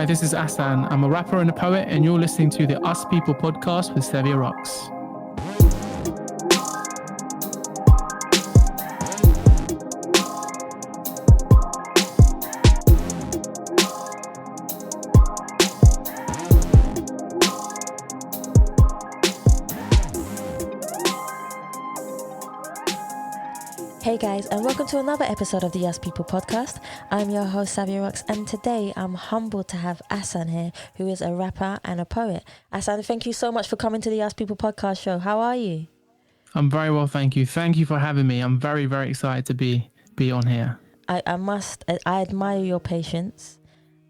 Hi, this is Assan. I'm a rapper and a poet, and you're listening to the Us People podcast with Sevia Rocks. Hey guys, and welcome to another episode of the Us People podcast. I'm your host, Sevia Rocks, and today I'm humbled to have Assan here, who is a rapper and a poet. Assan, thank you so much for coming to the Us People podcast show. How are you? I'm very well, thank you. Thank you for having me. I'm very, very excited to be on here. I admire your patience.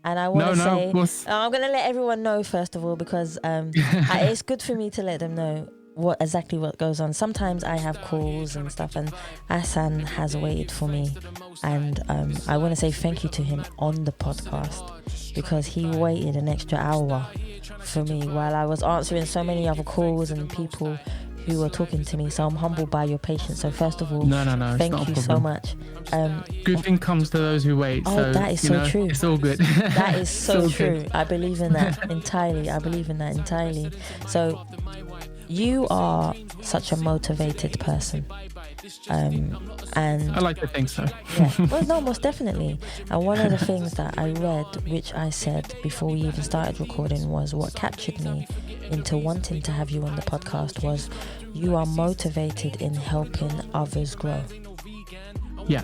And I want to say, I'm going to let everyone know, first of all, because it's good for me to let them know what goes on. Sometimes I have calls and stuff, and Assan has waited for me, and I want to say thank you to him on the podcast, because he waited an extra hour for me while I was answering so many other calls and people who were talking to me. So I'm humbled by your patience. So first of all, thank you so much. Good thing comes to those who wait. Oh, so, that is so true. It's all good. That is so true. Good. I believe in that entirely. So you are such a motivated person. And I like to think so. Yeah, well, no, most definitely. And one of the things that I read, which I said before we even started recording, was what captured me into wanting to have you on the podcast was you are motivated in helping others grow. Yeah,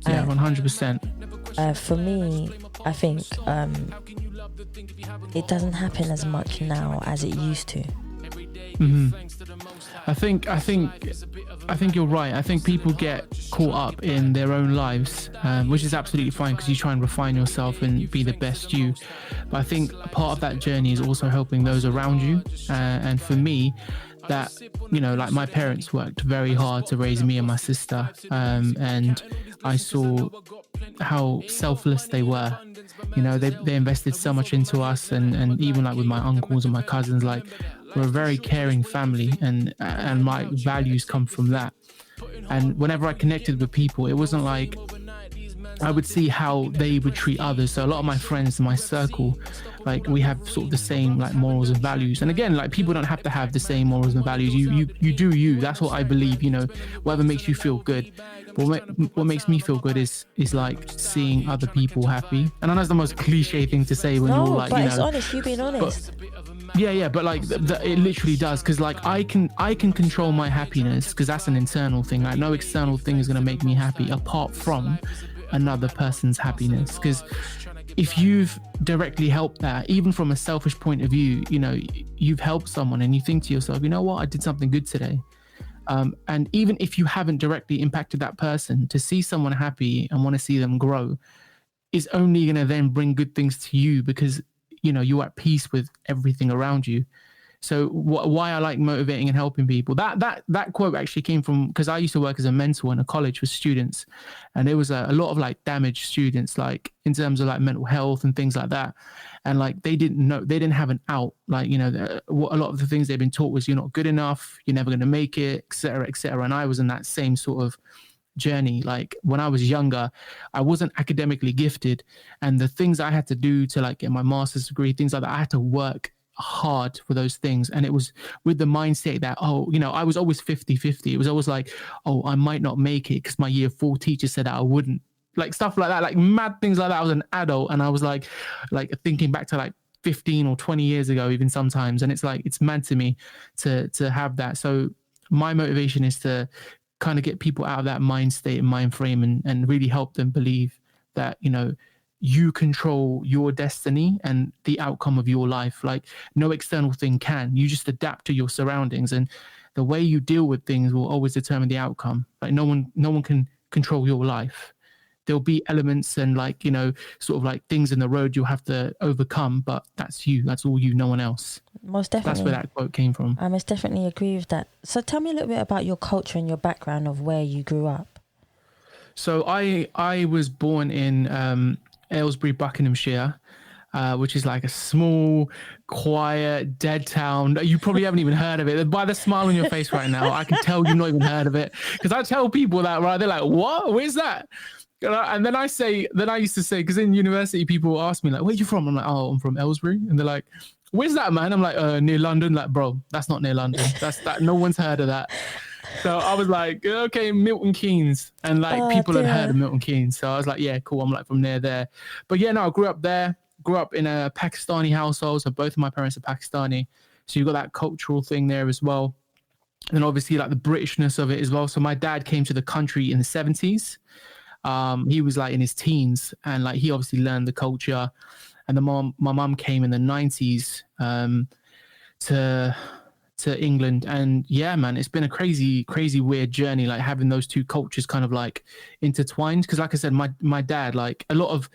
100%. For me, I think it doesn't happen as much now as it used to. Mm-hmm. I think you're right. I think people get caught up in their own lives, which is absolutely fine because you try and refine yourself and be the best you. But I think part of that journey is also helping those around you. And for me, that, like my parents worked very hard to raise me and my sister. And I saw how selfless they were. They invested so much into us, and even like with my uncles and my cousins, like we're a very caring family, and my values come from that. And whenever I connected with people, it wasn't like I would see how they would treat others. So a lot of my friends in my circle, like we have sort of the same like morals and values. And again, like people don't have to have the same morals and values. You do you. That's what I believe. Whatever makes you feel good. But what makes me feel good is like seeing other people happy. And I know it's the most cliche thing to say when you're like, but it's honest. You've been honest. But like it literally does, because like I can control my happiness, because that's an internal thing. Like no external thing is going to make me happy apart from another person's happiness. Because if you've directly helped that, even from a selfish point of view, you've helped someone and you think to yourself, you know what, I did something good today. And even if you haven't directly impacted that person, to see someone happy and want to see them grow is only going to then bring good things to you, because you're at peace with everything around you. So why I like motivating and helping people, that quote actually came from, because I used to work as a mentor in a college with students, and there was a lot of like damaged students, like in terms of like mental health and things like that. And like they didn't have an out, like, a lot of the things they've been taught was you're not good enough, you're never going to make it, etc., etc. And I was in that same sort of journey. Like when I was younger, I wasn't academically gifted, and the things I had to do to like get my master's degree, things like that, I had to work hard for those things. And it was with the mindset that, I was always 50-50. It was always like, I might not make it because my year 4 teacher said that I wouldn't, like stuff like that, like mad things like that. I was an adult, and I was like thinking back to like 15 or 20 years ago, even sometimes. And it's like, it's mad to me to have that. So my motivation is to kind of get people out of that mind state and mind frame, and really help them believe that, you control your destiny and the outcome of your life. Like no external thing can. You just adapt to your surroundings, and the way you deal with things will always determine the outcome. Like no one can control your life. There'll be elements and like, sort of like things in the road you'll have to overcome, but that's you. That's all you, no one else. Most definitely. That's where that quote came from. I most definitely agree with that. So tell me a little bit about your culture and your background of where you grew up. So I was born in Aylesbury, Buckinghamshire, which is like a small, quiet, dead town. You probably haven't even heard of it. By the smile on your face right now, I can tell you've not even heard of it. Because I tell people that, right? They're like, what? Where's that? And then I used to say, because in university people ask me like, where you from? I'm like, oh, I'm from Aylesbury. And they're like, where's that, man? I'm like, near London. Like, bro, that's not near London. That's that. No one's heard of that. So I was like, okay, Milton Keynes. And like people had heard of Milton Keynes. So I was like, yeah, cool. I'm like from there. But yeah, no, I grew up there, grew up in a Pakistani household. So both of my parents are Pakistani. So you've got that cultural thing there as well. And obviously like the Britishness of it as well. So my dad came to the country in the 70s. He was like in his teens, and like he obviously learned the culture. And my mom came in the 90s to England, and yeah, man, it's been a crazy weird journey, like having those two cultures kind of like intertwined. Because like I said, my dad, like a lot of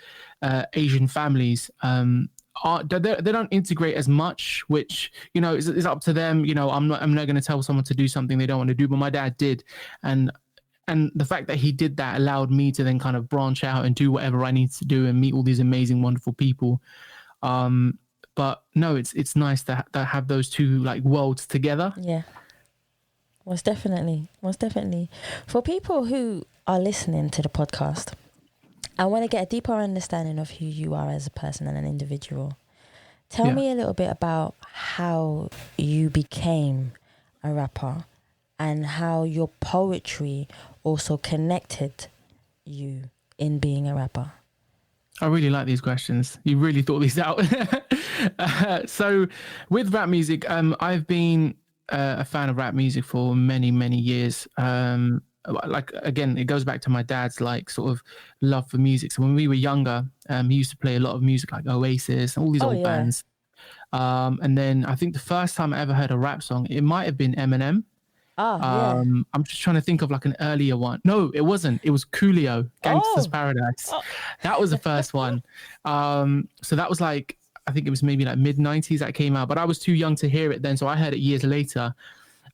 Asian families, they don't integrate as much, which is up to them. I'm not going to tell someone to do something they don't want to do, but my dad did. And the fact that he did that allowed me to then kind of branch out and do whatever I need to do and meet all these amazing, wonderful people. But no, it's nice to have those two like worlds together. Yeah, most definitely. For people who are listening to the podcast, I want to get a deeper understanding of who you are as a person and an individual. Tell me a little bit about how you became a rapper and how your poetry also connected you in being a rapper. I really like these questions. You really thought these out. So with rap music, I've been a fan of rap music for many, many years. Like, again, it goes back to my dad's like sort of love for music. So when we were younger, he used to play a lot of music like Oasis and all these old bands. And then I think the first time I ever heard a rap song, it might have been Eminem. I'm just trying to think of like an earlier one. No, it wasn't. It was Coolio, Gangsta's Paradise. That was the first one. So that was like, I think it was maybe like mid-90s that came out, but I was too young to hear it then. So I heard it years later.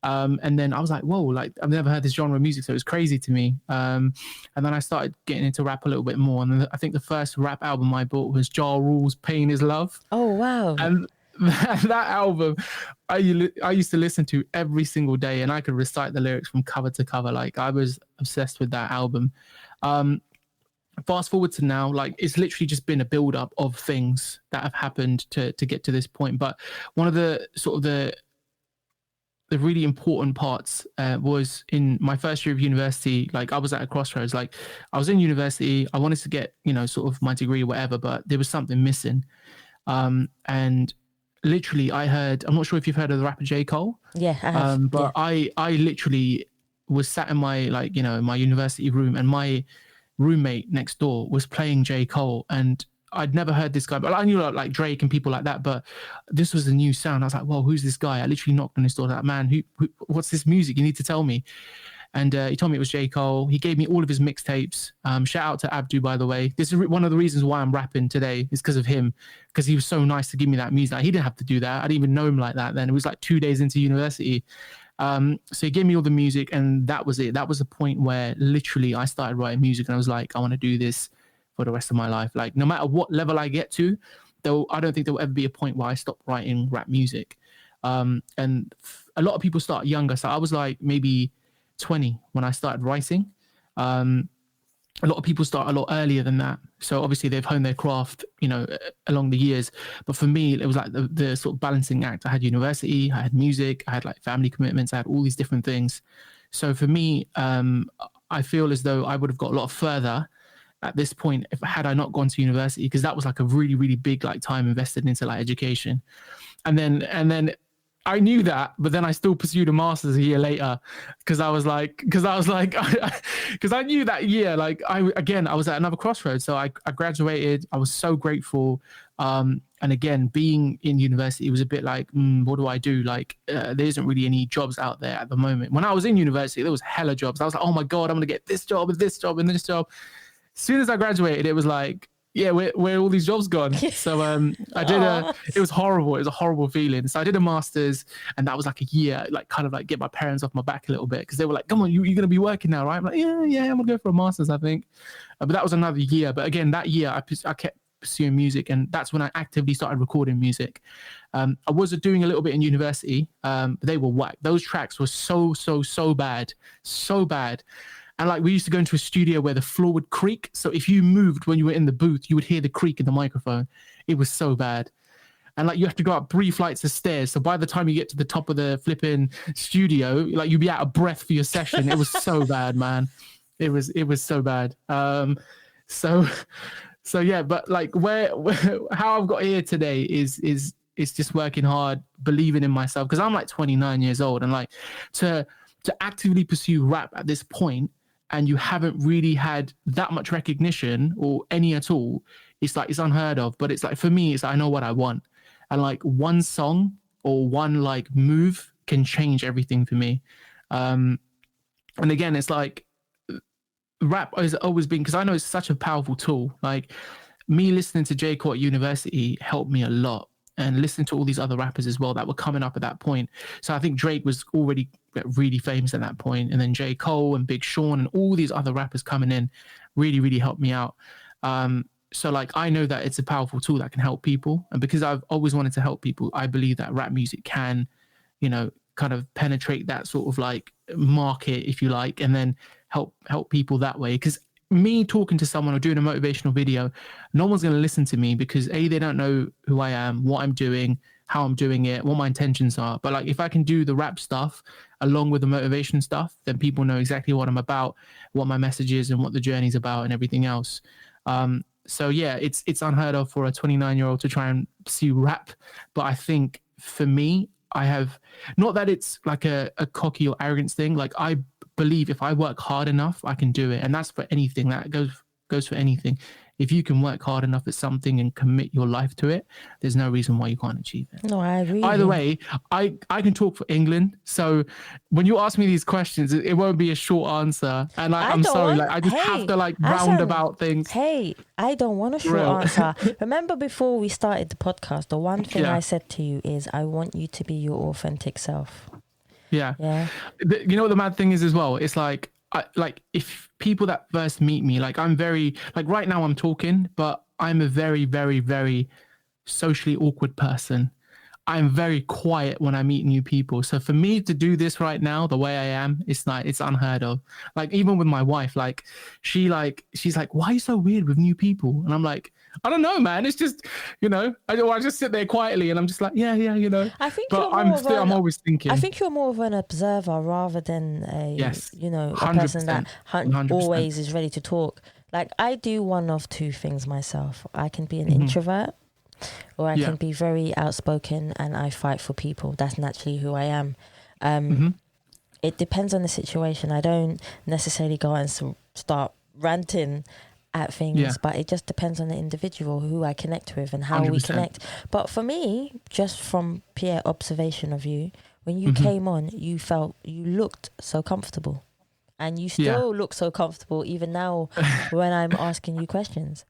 And then I was like, whoa, like I've never heard this genre of music. So it was crazy to me. And then I started getting into rap a little bit more. And I think the first rap album I bought was Ja Rule's Pain is Love. Oh, wow. And that album I used to listen to every single day, and I could recite the lyrics from cover to cover. Like I was obsessed with that album. Fast forward to now, like it's literally just been a build up of things that have happened to get to this point. But one of the sort of the really important parts was in my first year of university. Like I was at a crossroads. Like I was in university, I wanted to get sort of my degree or whatever, but there was something missing. And literally I heard, I'm not sure if you've heard of the rapper J. Cole. Yeah, I have. But yeah. I literally was sat in my my university room, and my roommate next door was playing J. Cole, and I'd never heard this guy, but I knew like Drake and people like that, but this was a new sound. I was like, well, who's this guy? I literally knocked on his door, like, man, who what's this music? You need to tell me. And he told me it was J. Cole. He gave me all of his mixtapes. Shout out to Abdu, by the way. This is one of the reasons why I'm rapping today, is because of him, because he was so nice to give me that music. Like, he didn't have to do that. I didn't even know him like that then. It was like 2 days into university. So he gave me all the music, and that was it. That was the point where literally I started writing music, and I was like, I want to do this for the rest of my life. Like no matter what level I get to, I don't think there will ever be a point where I stop writing rap music. And a lot of people start younger. So I was like maybe 20 when I started writing. A lot of people start a lot earlier than that. So obviously they've honed their craft, along the years. But for me, it was like the sort of balancing act. I had university, I had music, I had like family commitments, I had all these different things. So for me, I feel as though I would have got a lot further at this point had I not gone to university, because that was like a really, really big like time invested into like education. And then I knew that, but then I still pursued a master's a year later because I knew that year, like I was at another crossroads. So I graduated. I was so grateful. And again, being in university was a bit like, what do I do? Like, there isn't really any jobs out there at the moment. When I was in university, there was hella jobs. I was like, oh my God, I'm going to get this job and this job and this job. As soon as I graduated, it was like, yeah, where all these jobs gone? So I did it was horrible. It was a horrible feeling. So I did a master's, and that was like a year, like kind of like get my parents off my back a little bit, because they were like, come on, you're going to be working now, right? I'm like, yeah, I'm going to go for a master's, I think. But that was another year. But again, that year I kept pursuing music, and that's when I actively started recording music. I was doing a little bit in university, but they were whack. Those tracks were so bad. And like we used to go into a studio where the floor would creak. So if you moved when you were in the booth, you would hear the creak in the microphone. It was so bad. And like you have to go up 3 flights of stairs. So by the time you get to the top of the flipping studio, like you'd be out of breath for your session. It was so bad, man. It was so bad. So yeah, but like where how I've got here today is just working hard, believing in myself, because I'm like 29 years old, and like to actively pursue rap at this point, and you haven't really had that much recognition or any at all, it's like it's unheard of. But it's like for me, it's like, I know what I want, and like one song or one like move can change everything for me. And again, it's like rap has always been, because I know it's such a powerful tool. Like me listening to J. Cole at university helped me a lot, and listening to all these other rappers as well that were coming up at that point. So I think Drake was already really famous at that point, and then J. Cole and Big Sean and all these other rappers coming in really helped me out. So like I know that it's a powerful tool that can help people, and because I've always wanted to help people, I believe that rap music can, you know, kind of penetrate that sort of like market, if you like, and then help people that way. Because me talking to someone or doing a motivational video, no one's going to listen to me, because A, they don't know who I am, what I'm doing, how I'm doing it, what my intentions are. But like if I can do the rap stuff along with the motivation stuff, then people know exactly what I'm about, what my message is, and what the journey's about, and everything else. So yeah, it's unheard of for a 29-year-old to try and pursue rap. But I think for me, I have, not that it's like a cocky or arrogance thing. Like I believe if I work hard enough, I can do it. And that's for anything. That goes for anything. If you can work hard enough at something and commit your life to it, there's no reason why you can't achieve it. No, I agree. Either way, I can talk for England. So when you ask me these questions, it won't be a short answer. And I'm sorry, like I just have to like roundabout things. Hey, I don't want a short answer. Remember before we started the podcast, the one thing I said to you is I want you to be your authentic self. Yeah. Yeah. You know what the mad thing is as well? It's like, if people that first meet me, like I'm very, like right now I'm talking, but I'm a very, very, very socially awkward person. I'm very quiet when I meet new people. So for me to do this right now, the way I am, it's like, it's unheard of. Like even with my wife, like she's like, why are you so weird with new people? And I'm like, I don't know, man. It's just, you know, I just sit there quietly and I'm just like, yeah, you know. I think but I'm always thinking. I think you're more of an observer rather than you know, a person that 100%. always is ready to talk. Like I do one of two things myself. I can be an introvert, or I can be very outspoken and I fight for people. That's naturally who I am. It depends on the situation. I don't necessarily go out and start ranting at things, but it just depends on the individual, who I connect with and how 100%. We connect. But for me, just from pure observation of you, when you came on, you looked so comfortable, and you still look so comfortable even now when I'm asking you questions.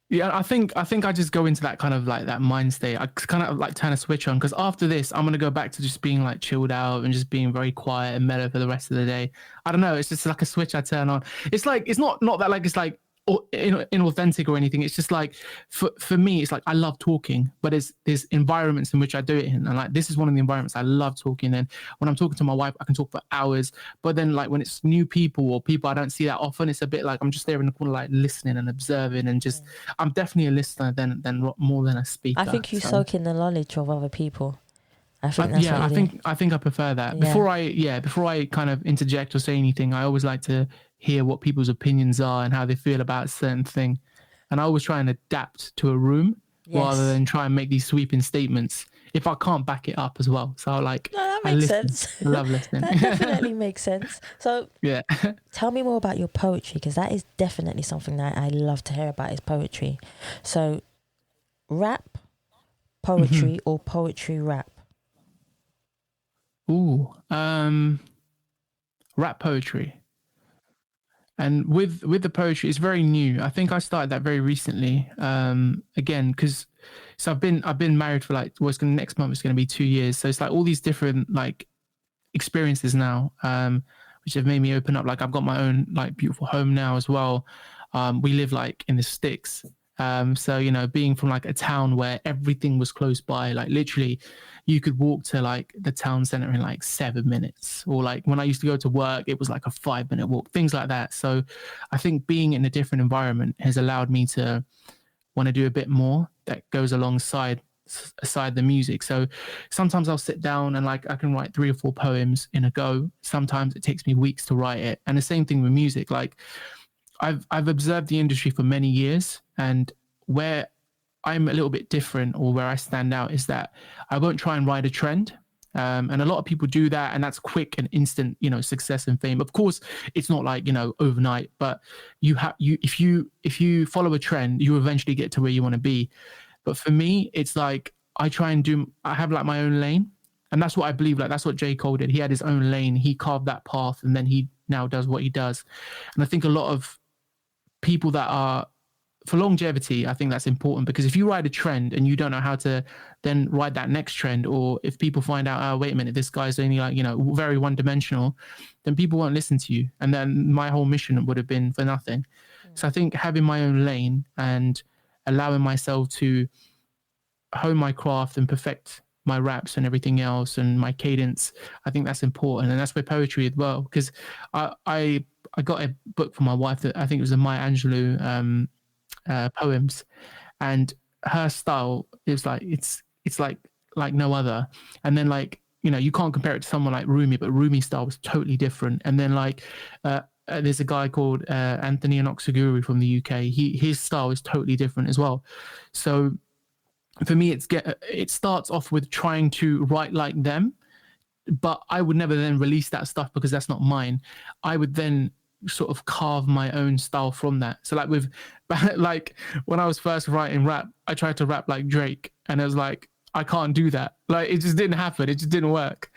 Yeah, I think I just go into that kind of like that mind state. I kind of like turn a switch on, because after this, I'm gonna go back to just being like chilled out and just being very quiet and mellow for the rest of the day. I don't know. It's just like a switch I turn on. It's like, it's not that like it's like inauthentic or anything. It's just like for me, it's like I love talking, but there's environments in which I do it in, and like this is one of the environments I love talking in. When I'm talking to my wife, I can talk for hours, but then like when it's new people or people I don't see that often, it's a bit like I'm just there in the corner like listening and observing, and just I'm definitely a listener than more than a speaker. I think you soak in the knowledge of other people. I think that's what you do. I think I prefer that. Before I kind of interject or say anything, I always like to hear what people's opinions are and how they feel about a certain thing. And I always try and adapt to a room rather than try and make these sweeping statements if I can't back it up as well. So like, no, that makes sense. I love listening. That definitely makes sense. So tell me more about your poetry, because that is definitely something that I love to hear about, is poetry. So rap, poetry, or poetry rap? Ooh, rap poetry. And with the poetry, it's very new. I think I started that very recently. Again, because I've been married for like next month it's gonna be 2 years. So it's like all these different like experiences now, which have made me open up. Like I've got my own like beautiful home now as well. We live like in the sticks, So, you know, being from like a town where everything was close by, like literally you could walk to like the town center in like 7 minutes, or like when I used to go to work, it was like a 5 minute walk, things like that. So I think being in a different environment has allowed me to want to do a bit more that goes alongside aside the music. So sometimes I'll sit down and like I can write 3 or 4 poems in a go. Sometimes it takes me weeks to write it. And the same thing with music. Like I've observed the industry for many years, and where I'm a little bit different, or where I stand out, is that I won't try and ride a trend. And a lot of people do that, and that's quick and instant, you know, success and fame. Of course, it's not like, you know, overnight, but if you follow a trend, you eventually get to where you want to be. But for me, it's like I have like my own lane, and that's what I believe. Like that's what J. Cole did. He had his own lane. He carved that path, and then he now does what he does. And I think a lot of people that are for longevity, I think that's important, because if you ride a trend and you don't know how to then ride that next trend, or if people find out, oh, wait a minute, this guy's only like, you know, very one dimensional, then people won't listen to you. And then my whole mission would have been for nothing. So I think having my own lane and allowing myself to hone my craft and perfect my raps and everything else and my cadence, I think that's important. And that's where poetry as well, because I got a book for my wife that I think it was a Maya Angelou poems, and her style is like it's like no other. And then like, you know, you can't compare it to someone like Rumi, but Rumi's style was totally different. And then like there's a guy called Anthony Anoxaguru from the UK. His style is totally different as well. So for me, it starts off with trying to write like them, but I would never then release that stuff because that's not mine. I would then sort of carve my own style from that. So like with like when I was first writing rap, I tried to rap like Drake, and it was like I can't do that. Like it just didn't happen. It just didn't work.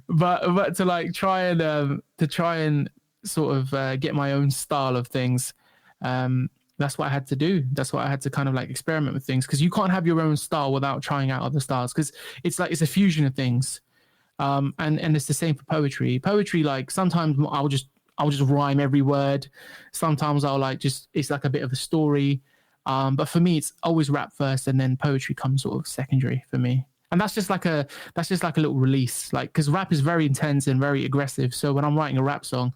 But to like try and sort of get my own style of things, that's what I had to do. That's what I had to kind of like experiment with things, because you can't have your own style without trying out other styles, because it's like it's a fusion of things. And it's the same for poetry. Poetry, like sometimes I'll just rhyme every word. Sometimes I'll like it's like a bit of a story. But for me, it's always rap first, and then poetry comes sort of secondary for me. And that's just like a little release, like, because rap is very intense and very aggressive. So when I'm writing a rap song,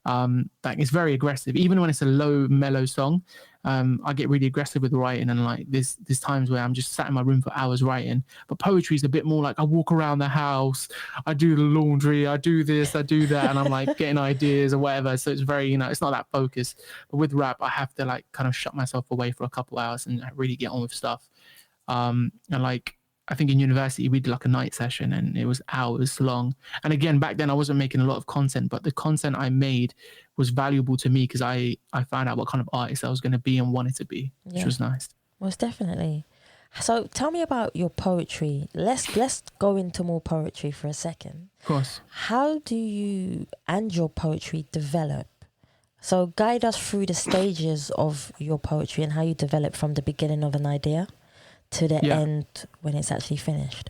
like it's very aggressive. Even when it's a low mellow song, I get really aggressive with writing, and like there's times where I'm just sat in my room for hours writing. But poetry is a bit more like I walk around the house, I do the laundry, I do this, I do that, and I'm like getting ideas or whatever. So it's very, you know, it's not that focused. But with rap, I have to like kind of shut myself away for a couple hours and really get on with stuff. And like I think in university we did like a night session, and it was hours long. And again, back then I wasn't making a lot of content, but the content I made was valuable to me because I found out what kind of artist I was going to be and wanted to be, which was nice. Most definitely. So tell me about your poetry. Let's go into more poetry for a second. Of course. How do you and your poetry develop? So guide us through the stages of your poetry and how you develop from the beginning of an idea to the end when it's actually finished.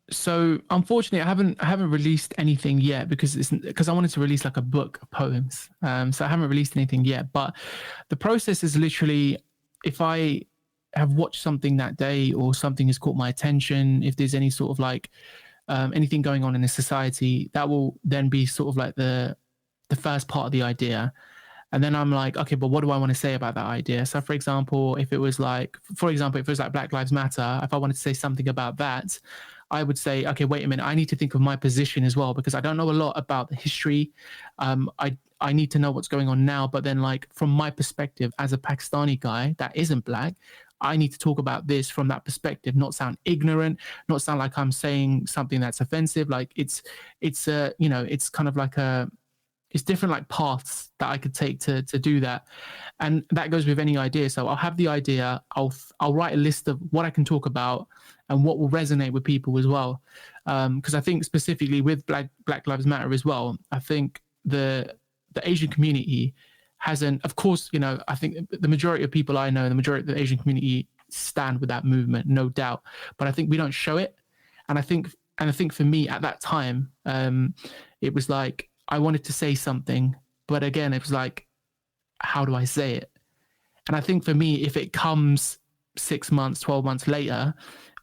So unfortunately, I haven't released anything yet because I wanted to release like a book of poems. So I haven't released anything yet. But the process is literally, if I have watched something that day or something has caught my attention, if there's any sort of like anything going on in the society, that will then be sort of like the first part of the idea. And then I'm like, okay, but what do I want to say about that idea? So for example, if it was like Black Lives Matter, if I wanted to say something about that, I would say, okay, wait a minute, I need to think of my position as well, because I don't know a lot about the history. I need to know what's going on now. But then like from my perspective as a Pakistani guy that isn't black, I need to talk about this from that perspective, not sound ignorant, not sound like I'm saying something that's offensive. Like it's kind of like it's different like paths that I could take to do that. And that goes with any idea. So I'll have the idea, I'll write a list of what I can talk about and what will resonate with people as well. Because I think specifically with Black Lives Matter as well, I think the Asian community hasn't, of course, you know, I think the majority of people I know, the majority of the Asian community stand with that movement, no doubt. But I think we don't show it. And I think for me at that time, it was like, I wanted to say something, but again, it was like, how do I say it? And I think for me, if it comes 6 months, 12 months later,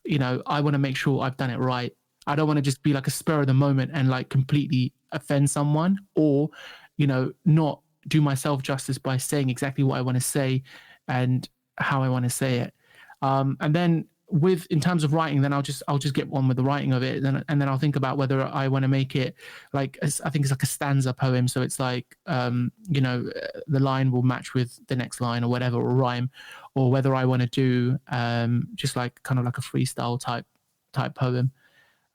you know, I want to make sure I've done it right. I don't want to just be like a spur of the moment and like completely offend someone, or, you know, not do myself justice by saying exactly what I want to say and how I want to say it. And then with in terms of writing, then I'll just get on with the writing of it, and then I'll think about whether I want to make it like I think it's like a stanza poem. So it's like you know, the line will match with the next line or whatever, or rhyme, or whether I want to do just like kind of like a freestyle type poem.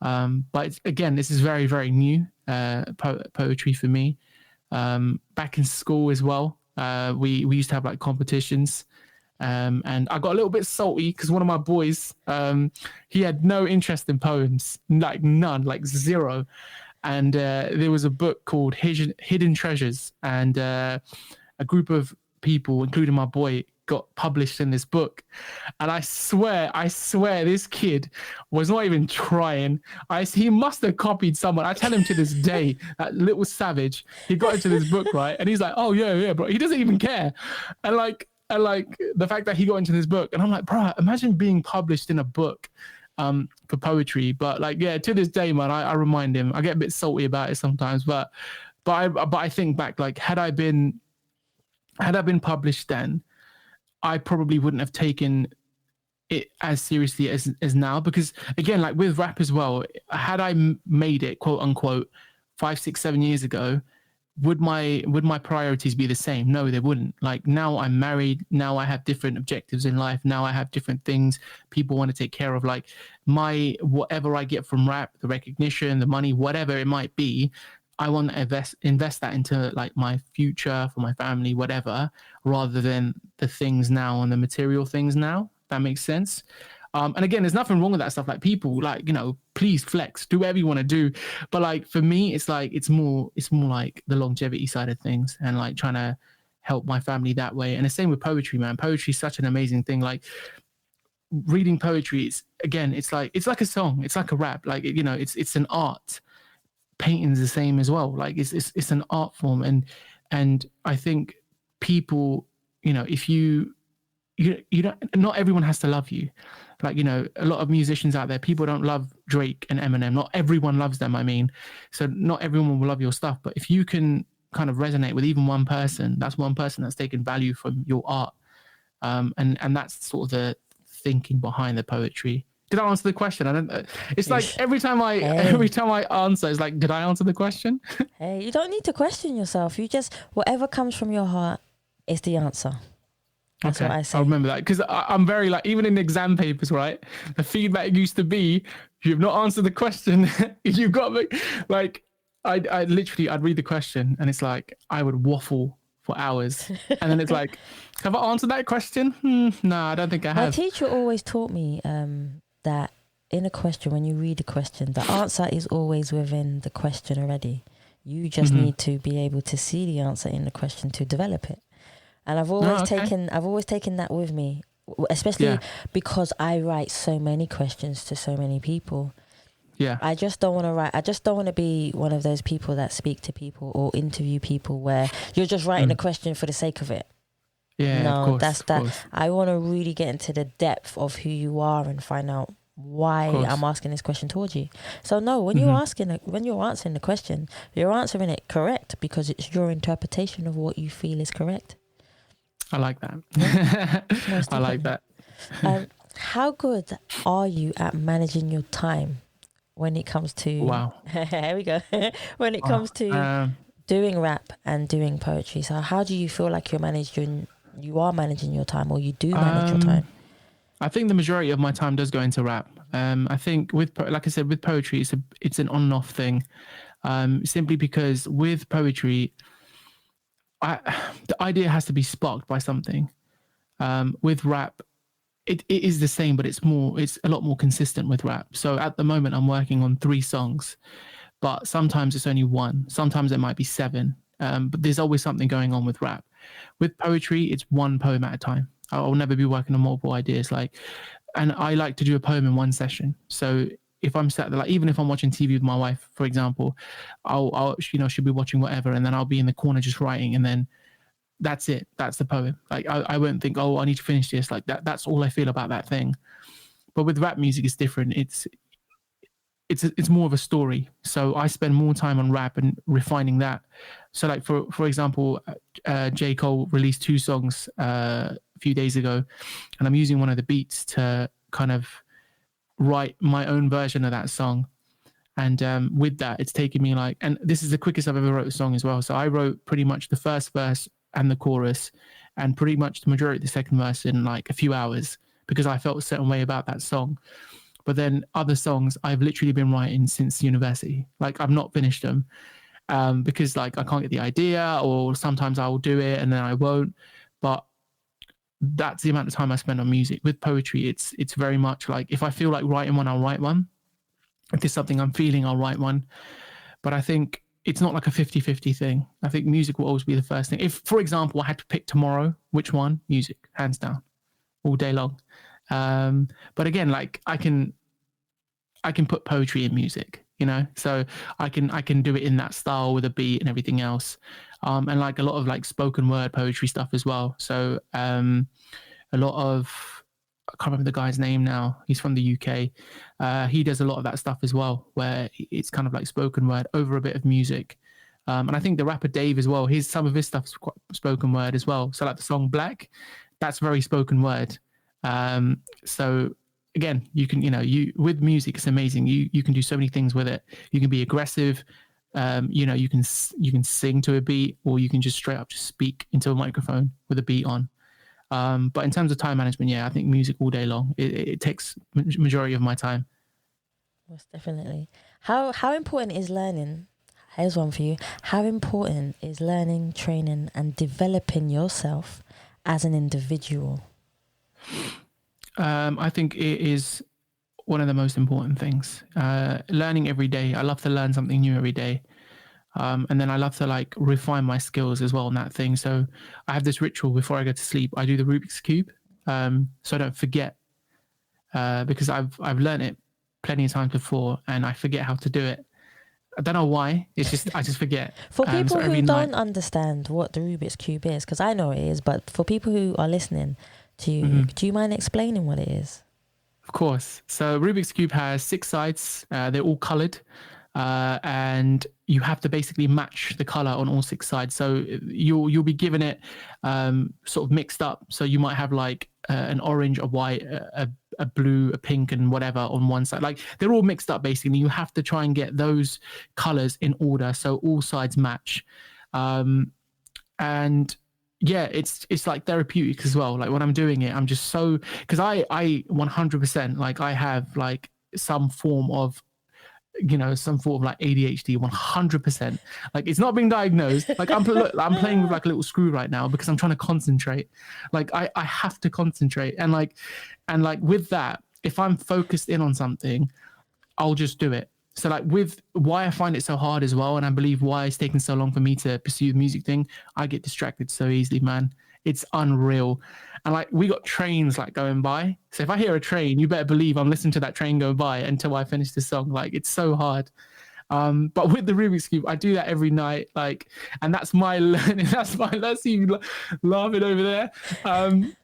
But again, this is very, very new poetry for me. Back in school as well, we used to have like competitions. And I got a little bit salty because one of my boys, he had no interest in poems, like none, like zero. And there was a book called Hidden Treasures, and a group of people, including my boy, got published in this book. And I swear, this kid was not even trying. He must have copied someone. I tell him to this day, that little savage, he got into this book, right? And he's like, oh, yeah, bro. He doesn't even care. And like the fact that he got into this book, and I'm like, bro, imagine being published in a book for poetry. But like, yeah, to this day, man, I remind him. I get a bit salty about it sometimes, but I think back, like, had I been published then, I probably wouldn't have taken it as seriously as now, because again, like with rap as well, had I made it, quote unquote, 5, 6, 7 years ago, would my priorities be the same? No, they wouldn't. Like now I'm married, now I have different objectives in life, now I have different things people want to take care of. Like my whatever I get from rap, the recognition, the money, whatever it might be, I want to invest that into like my future, for my family, whatever, rather than the things now and the material things now. That makes sense. And again, there's nothing wrong with that stuff. Like people, like, you know, please flex, do whatever you want to do. But like for me, it's like it's more like the longevity side of things, and like trying to help my family that way. And the same with poetry, man. Poetry is such an amazing thing. Like reading poetry, it's like a song, it's like a rap. Like, you know, it's an art. Painting's the same as well. Like it's an art form, and I think people, you know, if you don't, not everyone has to love you. Like, you know, a lot of musicians out there, people don't love Drake and Eminem. Not everyone loves them, I mean. So not everyone will love your stuff. But if you can kind of resonate with even one person, that's one person that's taken value from your art. And that's sort of the thinking behind the poetry. Did I answer the question? I don't. It's like every time I answer, it's like, did I answer the question? Hey, you don't need to question yourself. You just, whatever comes from your heart is the answer. That's what I say. I'll remember that, because I'm very like, even in exam papers, right? The feedback used to be, you've not answered the question. You've got like, I'd read the question and it's like, I would waffle for hours. And then it's like, have I answered that question? No, I don't think I have. My teacher always taught me that in a question, when you read a question, the answer is always within the question already. You just need to be able to see the answer in the question to develop it. And I've always taken that with me, especially because I write so many questions to so many people. Yeah. I just don't want to write. I just don't want to be one of those people that speak to people or interview people where you're just writing a question for the sake of it. Yeah. No, of course, that's that. Course. I want to really get into the depth of who you are and find out why I'm asking this question towards you. So no, when you're answering the question, you're answering it correct because it's your interpretation of what you feel is correct. I like that. Yeah. I like that. How good are you at managing your time when it comes to... Wow. Here we go. When it comes to doing rap and doing poetry. So how do you feel like you are managing your time, or you do manage your time? I think the majority of my time does go into rap. I think like I said, with poetry, it's an on and off thing. Simply because with poetry, the idea has to be sparked by something. With rap, it is the same, but it's a lot more consistent with rap. So at the moment, I'm working on 3 songs, but sometimes it's only 1. Sometimes it might be 7. But there's always something going on with rap. With poetry, it's 1 poem at a time. I'll never be working on multiple ideas. And I like to do a poem in 1 session. So if I'm sat there, like even if I'm watching TV with my wife, for example, I'll she'll be watching whatever, and then I'll be in the corner just writing, and then that's it. That's the poem. Like I won't think, oh, I need to finish this. Like that's all I feel about that thing. But with rap music, it's different. It's more of a story. So I spend more time on rap and refining that. So like for example, J. Cole released 2 songs a few days ago, and I'm using one of the beats to kind of write my own version of that song. And with that, it's taken me like, and this is the quickest I've ever wrote a song as well. So I wrote pretty much the first verse and the chorus, and pretty much the majority of the second verse in like a few hours, because I felt a certain way about that song. But then other songs I've literally been writing since university. Like I've not finished them because like I can't get the idea, or sometimes I will do it and then I won't. But that's the amount of time I spend on music. With poetry, it's very much like if I feel like writing one, I'll write one. If there's something I'm feeling, I'll write one. But I think it's not like a 50-50 thing. I think music will always be the first thing. If, for example, I had to pick tomorrow, which one? Music, hands down, all day long. But again, like I can put poetry in music, you know, so I can do it in that style with a beat and everything else. And like a lot of like spoken word poetry stuff as well. So a lot of, I can't remember the guy's name now. He's from the UK. He does a lot of that stuff as well, where it's kind of like spoken word over a bit of music. And I think the rapper Dave as well, some of his stuff's quite spoken word as well. So like the song Black, that's very spoken word. So again, you can, with music, it's amazing. You can do so many things with it. You can be aggressive. You can sing to a beat, or you can just straight up just speak into a microphone with a beat on. But in terms of time management, yeah, I think music all day long. It takes majority of my time. Most definitely. How important is learning? Here's one for you. How important is learning, training, and developing yourself as an individual? I think it is one of the most important things. Learning every day. I love to learn something new every day. And then I love to like refine my skills as well on that thing. So I have this ritual before I go to sleep. I do the Rubik's Cube, so I don't forget, because I've learned it plenty of times before and I forget how to do it. I don't know why. It's just I just forget. For people who don't understand what the Rubik's Cube is, because I know it is, but for people who are listening to you, do you mind explaining what it is? Of course. So Rubik's Cube has 6 sides. They're all colored. And you have to basically match the color on all 6 sides. So you'll be given it sort of mixed up. So you might have like an orange, a white, a blue, a pink, and whatever on one side. Like they're all mixed up basically. You have to try and get those colors in order so all sides match. And yeah, it's like therapeutic as well. Like when I'm doing it, I'm just so, because I 100% like I have like some form of like ADHD, 100%. Like it's not being diagnosed. Like I'm playing with like a little screw right now because I'm trying to concentrate. Like I have to concentrate, and like with that, if I'm focused in on something, I'll just do it. So like with why I find it so hard as well, and I believe why it's taken so long for me to pursue the music thing, I get distracted so easily, man. It's unreal. And like we got trains like going by. So if I hear a train, you better believe I'm listening to that train go by until I finish the song. Like it's so hard. But with the Rubik's Cube, I do that every night. Like, and that's my learning. That's you laughing over there.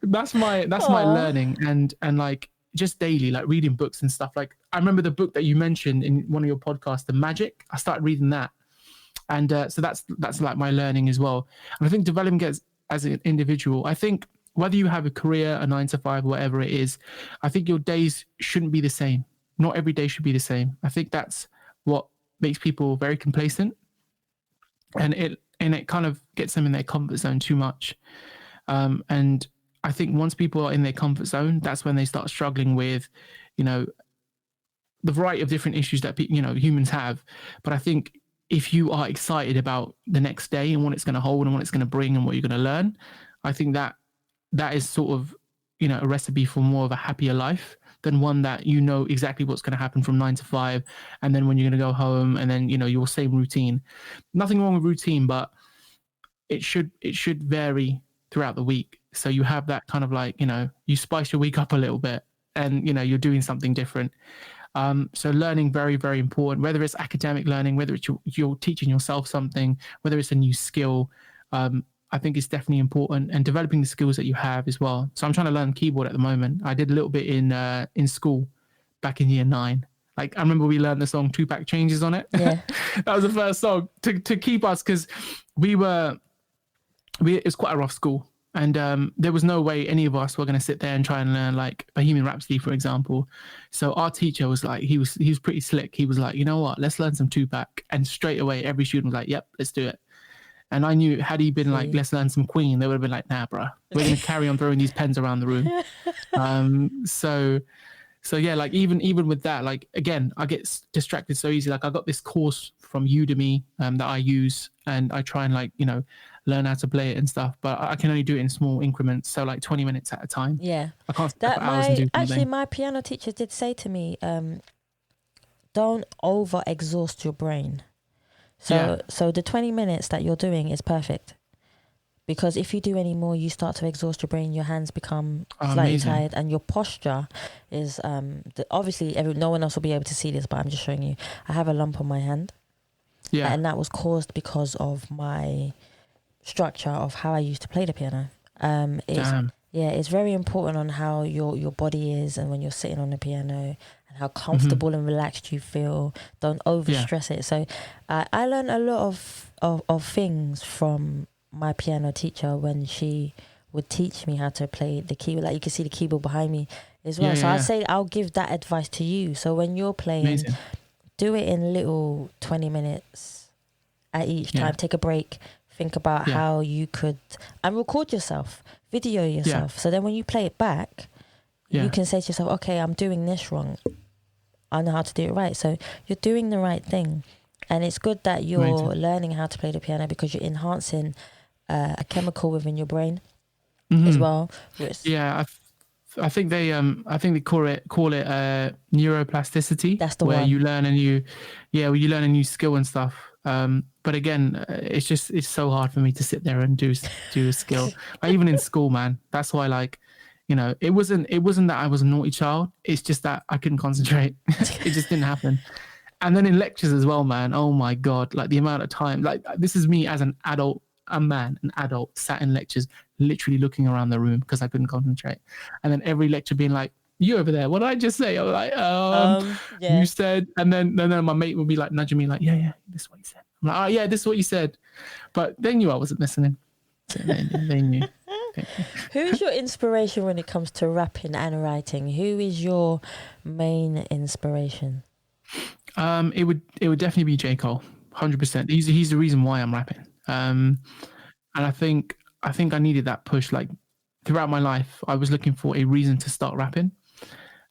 That's my learning, and like just daily, like reading books and stuff. Like I remember the book that you mentioned in one of your podcasts, The Magic. I started reading that, and so that's like my learning as well. And I think developing as an individual, I think whether you have a career, a 9 to 5, whatever it is, I think your days shouldn't be the same. Not every day should be the same. I think that's what makes people very complacent, and it kind of gets them in their comfort zone too much. And I think once people are in their comfort zone, that's when they start struggling with, the variety of different issues that humans have. But I think if you are excited about the next day and what it's going to hold and what it's going to bring and what you're going to learn, I think that is sort of, a recipe for more of a happier life than one that exactly what's going to happen from 9 to 5. And then when you're going to go home and then, your same routine. Nothing wrong with routine, but it should vary throughout the week. So you have that kind of like, you spice your week up a little bit and, you're doing something different. So learning, very, very important, whether it's academic learning, whether it's you're teaching yourself something, whether it's a new skill. I I think it's definitely important, and developing the skills that you have as well. So I'm trying to learn keyboard at the moment. I did a little bit in school back in year 9. Like I remember we learned the song Tupac Changes on it. Yeah. That was the first song to keep us, because it was quite a rough school, and there was no way any of us were going to sit there and try and learn like Bohemian Rhapsody, for example. So our teacher was like, he was pretty slick. He was like, you know what, let's learn some Tupac. And straight away every student was like, yep, let's do it. And I knew, had he been like, let's learn some Queen, they would have been like, nah, bruh, we're going to carry on throwing these pens around the room. So yeah, like even with that, like again, I get distracted so easy. Like I got this course from Udemy that I use, and I try and like, learn how to play it and stuff, but I can only do it in small increments. So like 20 minutes at a time. Yeah. I can't spend hours and do something. Actually, my piano teacher did say to me, don't over exhaust your brain. So the 20 minutes that you're doing is perfect. Because if you do any more, you start to exhaust your brain. Your hands become slightly tired, and your posture is obviously no one else will be able to see this, but I'm just showing you. I have a lump on my hand, and that was caused because of my structure of how I used to play the piano. It's very important on how your body is, and when you're sitting on the piano, and how comfortable and relaxed you feel. Don't overstress it. So I learned a lot of things from my piano teacher when she would teach me how to play the keyboard. Like you can see the keyboard behind me as well. I'd say I'll give that advice to you. So when you're playing, do it in little 20 minutes at each time. Take a break. Think about how you could, and record yourself, video yourself. So then when you play it back, you can say to yourself, okay, I'm doing this wrong. I know how to do it right. So you're doing the right thing. And it's good that you're learning how to play the piano, because you're enhancing a chemical within your brain as well. I think they call it neuroplasticity. That's the where one. you learn where you learn a new skill and stuff. But again, it's so hard for me to sit there and do a skill. Like even in school, man. That's why, like, it wasn't that I was a naughty child. It's just that I couldn't concentrate. It just didn't happen. And then in lectures as well, man. Oh my God. Like the amount of time, like this is me as an adult, an adult sat in lectures, literally looking around the room because I couldn't concentrate. And then every lecture being like, you over there, what did I just say? I was like, you said, and then my mate would be like nudging me like, yeah, this is what you said. I'm like, oh yeah, this is what you said. But they knew I wasn't listening. So they knew. Who's your inspiration when it comes to rapping and writing? Who is your main inspiration? It would definitely be J. Cole, 100%. He's the reason why I'm rapping. And I think I needed that push. Like throughout my life, I was looking for a reason to start rapping,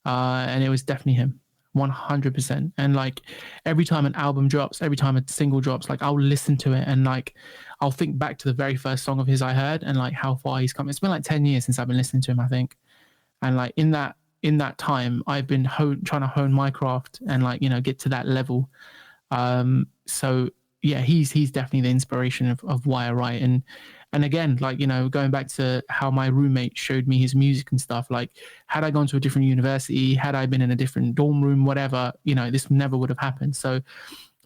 and it was definitely him, 100%. And like every time an album drops, every time a single drops, like I'll listen to it and like I'll think back to the very first song of his I heard and like how far he's come. It's been like 10 years since I've been listening to him, I think. And like in that time, I've been trying to hone my craft and like, get to that level. So yeah, he's definitely the inspiration of why I write. And again, like, going back to how my roommate showed me his music and stuff, like had I gone to a different university, had I been in a different dorm room, whatever, this never would have happened. So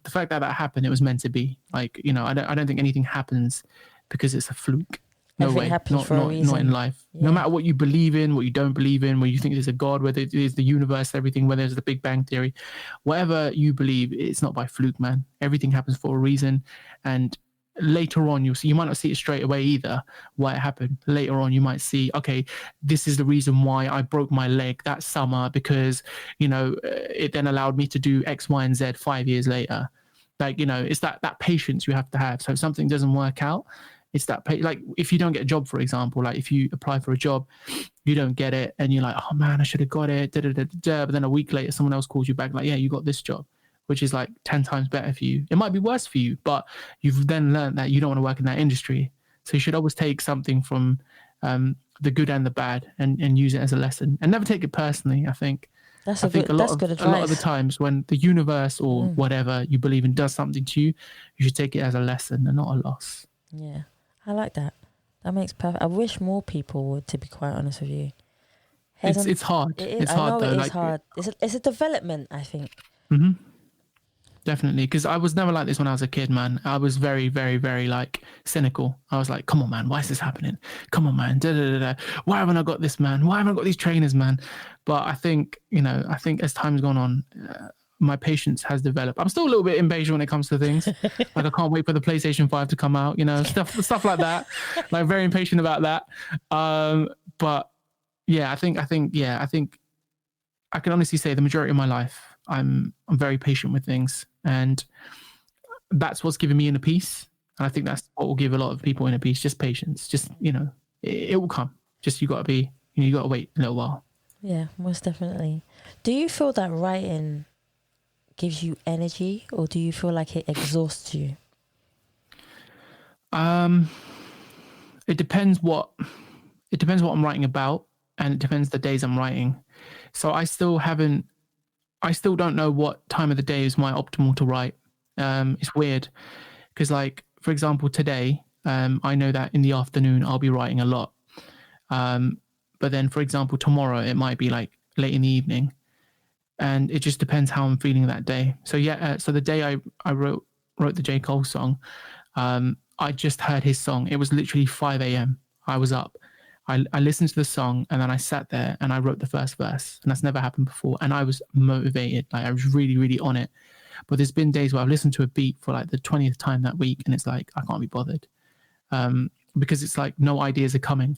the fact that happened, it was meant to be. Like, I don't think anything happens because it's a fluke. No way. Not in life. Yeah. No matter what you believe in, what you don't believe in, whether you think there's a God, whether it is the universe, everything, whether it's the Big Bang Theory, whatever you believe, it's not by fluke, man. Everything happens for a reason. And later on, you might not see it straight away either, why it happened. Later on, you might see, okay, this is the reason why I broke my leg that summer because, it then allowed me to do X, Y, and Z 5 years later. Like, it's that patience you have to have. So if something doesn't work out, it's that like if you don't get a job, for example, like if you apply for a job, you don't get it and you're like, oh man, I should have got it. But then a week later, someone else calls you back like, yeah, you got this job, which is like 10 times better for you. It might be worse for you, but you've then learned that you don't want to work in that industry. So you should always take something from the good and the bad and use it as a lesson and never take it personally. I think that's good advice. A lot of the times when the universe or whatever you believe in does something to you, you should take it as a lesson and not a loss. Yeah. I like that. That makes perfect. I wish more people would, to be quite honest with you. It's hard. It's hard though. It is hard. It's a development, I think. Mm-hmm. definitely. Because I was never like this when I was a kid, man. I was very, very, very like cynical. I was like, come on, man, why is this happening? Come on, man. Da, da, da, da. Why haven't I got this, man? Why haven't I got these trainers, man? But I think, I think as time's gone on, my patience has developed. I'm still a little bit impatient when it comes to things. Like I can't wait for the PlayStation 5 to come out, stuff like that. Like very impatient about that. But yeah, I think I can honestly say the majority of my life, I'm very patient with things, and that's what's given me inner peace. And I think that's what will give a lot of people inner peace. Just patience. Just it will come. Just you got to wait a little while. Yeah, most definitely. Do you feel that writing gives you energy, or do you feel like it exhausts you? It depends what I'm writing about, and it depends the days I'm writing. So I still don't know what time of the day is my optimal to write. It's weird because, like, for example, today, I know that in the afternoon I'll be writing a lot. But then, for example, tomorrow it might be like late in the evening, and it just depends how I'm feeling that day. So yeah, so the day I wrote the J. Cole song, I just heard his song. It was literally 5 a.m. I was up. I listened to the song, and then I sat there and I wrote the first verse, and that's never happened before. And I was motivated, like I was really, really on it. But there's been days where I've listened to a beat for like the 20th time that week, and it's like I can't be bothered, because it's like no ideas are coming.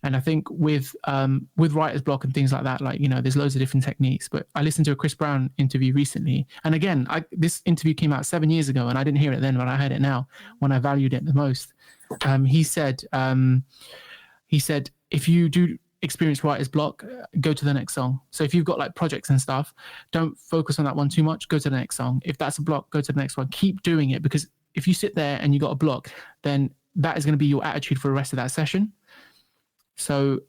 And I think with writer's block and things like that, like, there's loads of different techniques. But I listened to a Chris Brown interview recently, and again, this interview came out 7 years ago, and I didn't hear it then, but I heard it now when I valued it the most. He said, if you do experience writer's block, go to the next song. So if you've got like projects and stuff, don't focus on that one too much. Go to the next song. If that's a block, go to the next one. Keep doing it, because if you sit there and you got a block, then that is going to be your attitude for the rest of that session. So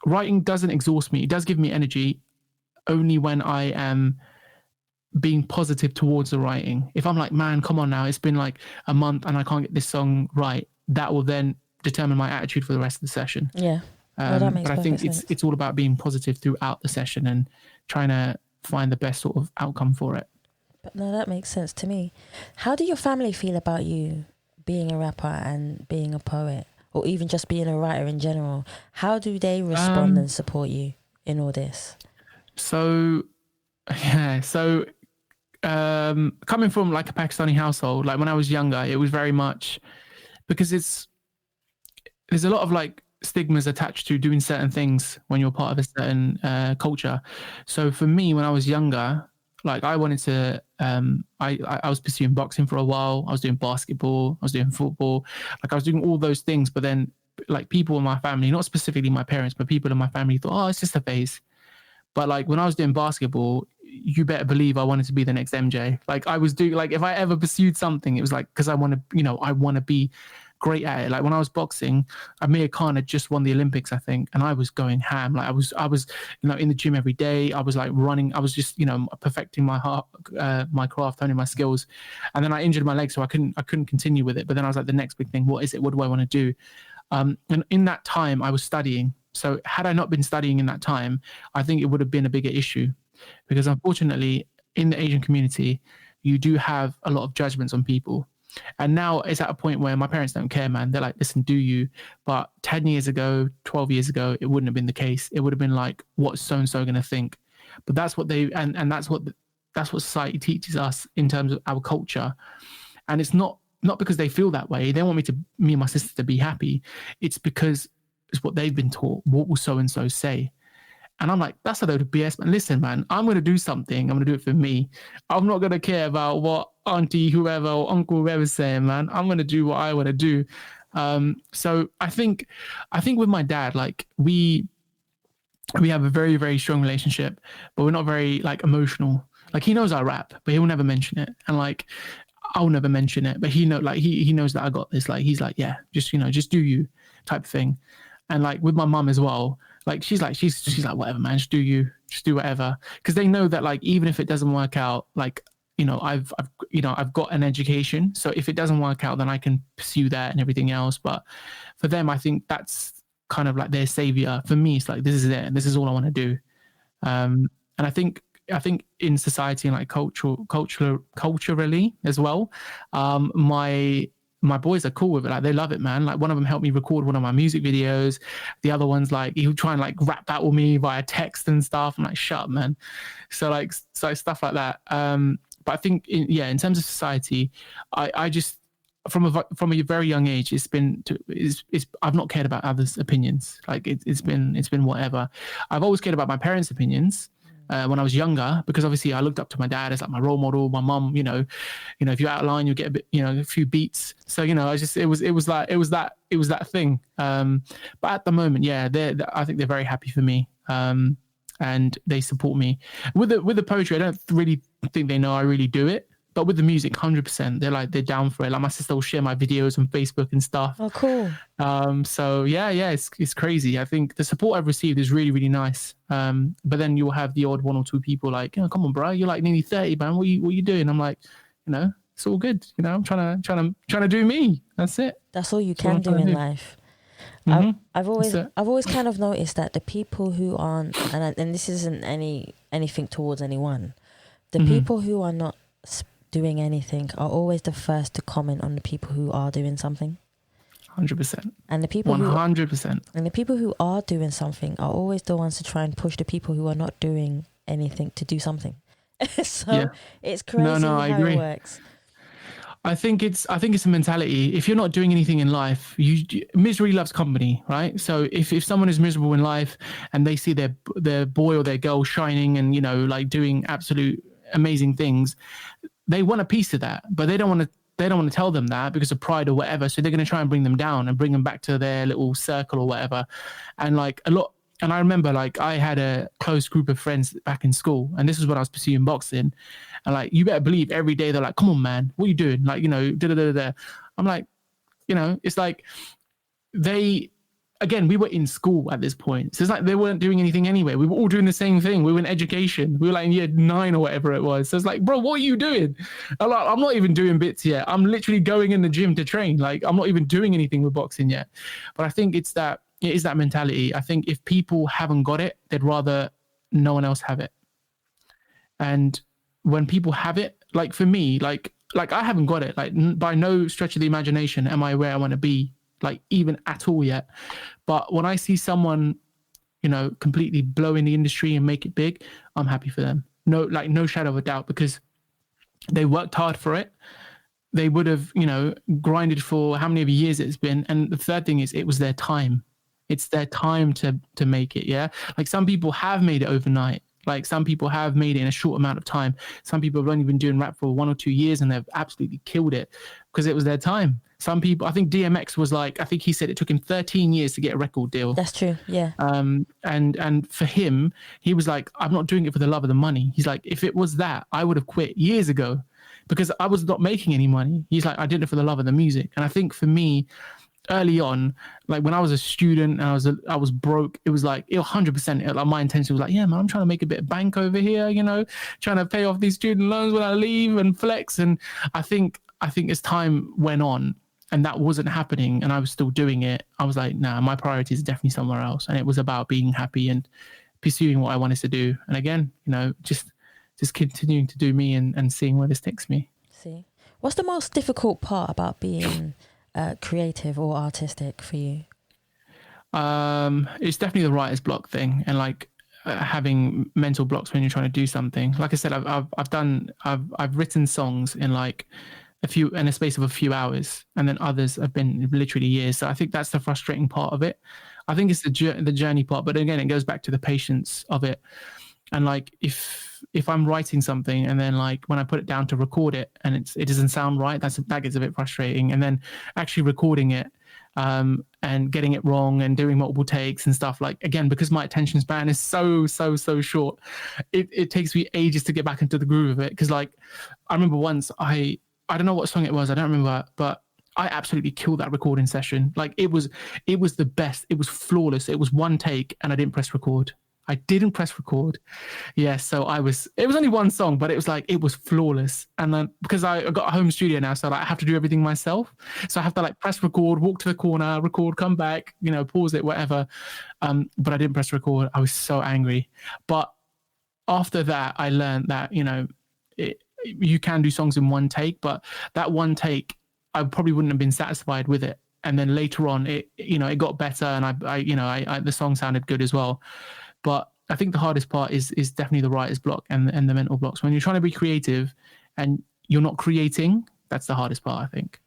writing doesn't exhaust me. It does give me energy only when I am being positive towards the writing. If I'm like, man, come on now, it's been like a month and I can't get this song right, that will then determine my attitude for the rest of the session. Yeah. That makes but I think sense. it's all about being positive throughout the session and trying to find the best sort of outcome for it. But no, that makes sense to me. How do your family feel about you being a rapper and being a poet, or even just being a writer in general? How do they respond and support you in all this? So coming from like a Pakistani household, like when I was younger, it was very much because there's a lot of like stigmas attached to doing certain things when you're part of a certain culture. So for me, when I was younger, like I wanted to, I was pursuing boxing for a while. I was doing basketball. I was doing football. Like I was doing all those things. But then like people in my family, not specifically my parents, but people in my family thought, oh, it's just a phase. But like when I was doing basketball, you better believe I wanted to be the next MJ. Like I was doing, like if I ever pursued something, it was like, because I want to be great at it. Like when I was boxing, Amir Khan had just won the Olympics, I think, and I was going ham. Like I was in the gym every day. I was like running. I was just perfecting my craft, honing my skills. And then I injured my leg, so I couldn't continue with it. But then I was like, the next big thing, what is it? What do I want to do? And in that time, I was studying. So had I not been studying in that time, I think it would have been a bigger issue, because unfortunately, in the Asian community, you do have a lot of judgments on people. And now it's at a point where my parents don't care, man. They're like, listen, do you? But 10 years ago, 12 years ago, it wouldn't have been the case. It would have been like, what's so-and-so going to think? But that's what that's what society teaches us in terms of our culture. And it's not because they feel that way. They want me and my sister to be happy. It's because it's what they've been taught. What will so-and-so say? And I'm like, that's a load of BS, man. Listen, man, I'm going to do something. I'm going to do it for me. I'm not going to care about what auntie, whoever, or uncle, whoever's saying, man. I'm going to do what I want to do. So I think with my dad, like we have a very, very strong relationship, but we're not very like emotional. Like he knows I rap, but he'll never mention it. And like, I'll never mention it, but he knows that I got this. Like, he's like, yeah, just do you type of thing. And like with my mum as well, like she's like whatever, man, just do whatever, because they know that like even if it doesn't work out, like I've got an education, so if it doesn't work out, then I can pursue that and everything else. But for them, I think that's kind of like their savior. For me, it's like, this is it, and this is all I want to do. And I think in society and like culturally as well, my boys are cool with it. Like they love it, man. Like one of them helped me record one of my music videos. The other one's like, he'll try and like rap battle me via text and stuff. I'm like, shut up, man. So stuff like that. But I think in terms of society, I just, from a very young age, I've not cared about others' opinions. Like it's been whatever. I've always cared about my parents' opinions. When I was younger, because obviously I looked up to my dad as like my role model. My mum, if you're out of line, you get a bit, a few beats. So it was that thing. But at the moment, I think they're very happy for me, and they support me with the poetry. I don't really think they know I really do it. But with the music, 100%, they're down for it. Like my sister will share my videos on Facebook and stuff. Oh, cool. So it's crazy. I think the support I've received is really, really nice. But then you'll have the odd one or two people like, come on, bro, you're like nearly 30, man. What are you doing? I'm like, it's all good. I'm trying to do me. That's it. That's all you can do in life. Mm-hmm. I've always kind of noticed that the people who aren't, and this isn't anything towards anyone, the people who are not doing anything are always the first to comment on the people who are doing something. 100%. And the people 100%. And the people who are doing something are always the ones to try and push the people who are not doing anything to do something. So it's crazy I how agree. It works. I think it's a mentality. If you're not doing anything in life, misery loves company, right? So if someone is miserable in life and they see their boy or their girl shining and like doing absolute amazing things, they want a piece of that, but they don't want to tell them that because of pride or whatever. So they're going to try and bring them down and bring them back to their little circle or whatever. And I remember like I had a close group of friends back in school, and this is when I was pursuing boxing. And like, you better believe every day they're like, come on, man, what are you doing? Like, I'm like, it's like we were in school at this point. So it's like they weren't doing anything anyway. We were all doing the same thing. We were in education. We were like in year 9 or whatever it was. So it's like, bro, what are you doing? I'm not even doing bits yet. I'm literally going in the gym to train. Like, I'm not even doing anything with boxing yet. But I think it is that mentality. I think if people haven't got it, they'd rather no one else have it. And when people have it, like for me, like I haven't got it. Like by no stretch of the imagination am I where I want to be, like even at all yet. But when I see someone, completely blow in the industry and make it big, I'm happy for them. No shadow of a doubt, because they worked hard for it. They would have, grinded for how many years it's been. And the third thing is, it was their time. It's their time to make it. Yeah. Like some people have made it overnight. Like some people have made it in a short amount of time. Some people have only been doing rap for 1 or 2 years and they've absolutely killed it because it was their time. Some people, I think DMX was like, I think he said it took him 13 years to get a record deal. That's true. Yeah. And for him, he was like, I'm not doing it for the love of the money. He's like, if it was that, I would have quit years ago because I was not making any money. He's like, I did it for the love of the music. And I think for me, early on, like when I was a student and I was broke, it was like 100%. Like my intention was like, yeah, man, I'm trying to make a bit of bank over here, trying to pay off these student loans when I leave and flex. And I think as time went on and that wasn't happening and I was still doing it, I was like, nah, my priority is definitely somewhere else. And it was about being happy and pursuing what I wanted to do. And again, just continuing to do me and seeing where this takes me. See, what's the most difficult part about being creative or artistic for you? It's definitely the writer's block thing, and like having mental blocks when you're trying to do something. Like I said, I've written songs in like in a space of a few hours, and then others have been literally years. So I think that's the frustrating part of it. I think it's the journey part, but again, it goes back to the patience of it. And like if I'm writing something and then like when I put it down to record it and it doesn't sound right, that gets a bit frustrating. And then actually recording it and getting it wrong and doing multiple takes and stuff, like again, because my attention span is so short, it takes me ages to get back into the groove of it. Because like I remember once I don't know what song it was, I don't remember, but I absolutely killed that recording session. Like it was the best. It was flawless. It was one take and I didn't press record. Yeah, so it was only one song, but it was flawless. And then because I got a home studio now, so like I have to do everything myself. So I have to like press record, walk to the corner, record, come back, pause it, whatever. But I didn't press record. I was so angry. But after that, I learned that, you can do songs in one take, but that one take, I probably wouldn't have been satisfied with it. And then later on, it got better, and the song sounded good as well. But I think the hardest part is definitely the writer's block and the mental blocks. When you're trying to be creative and you're not creating, that's the hardest part, I think.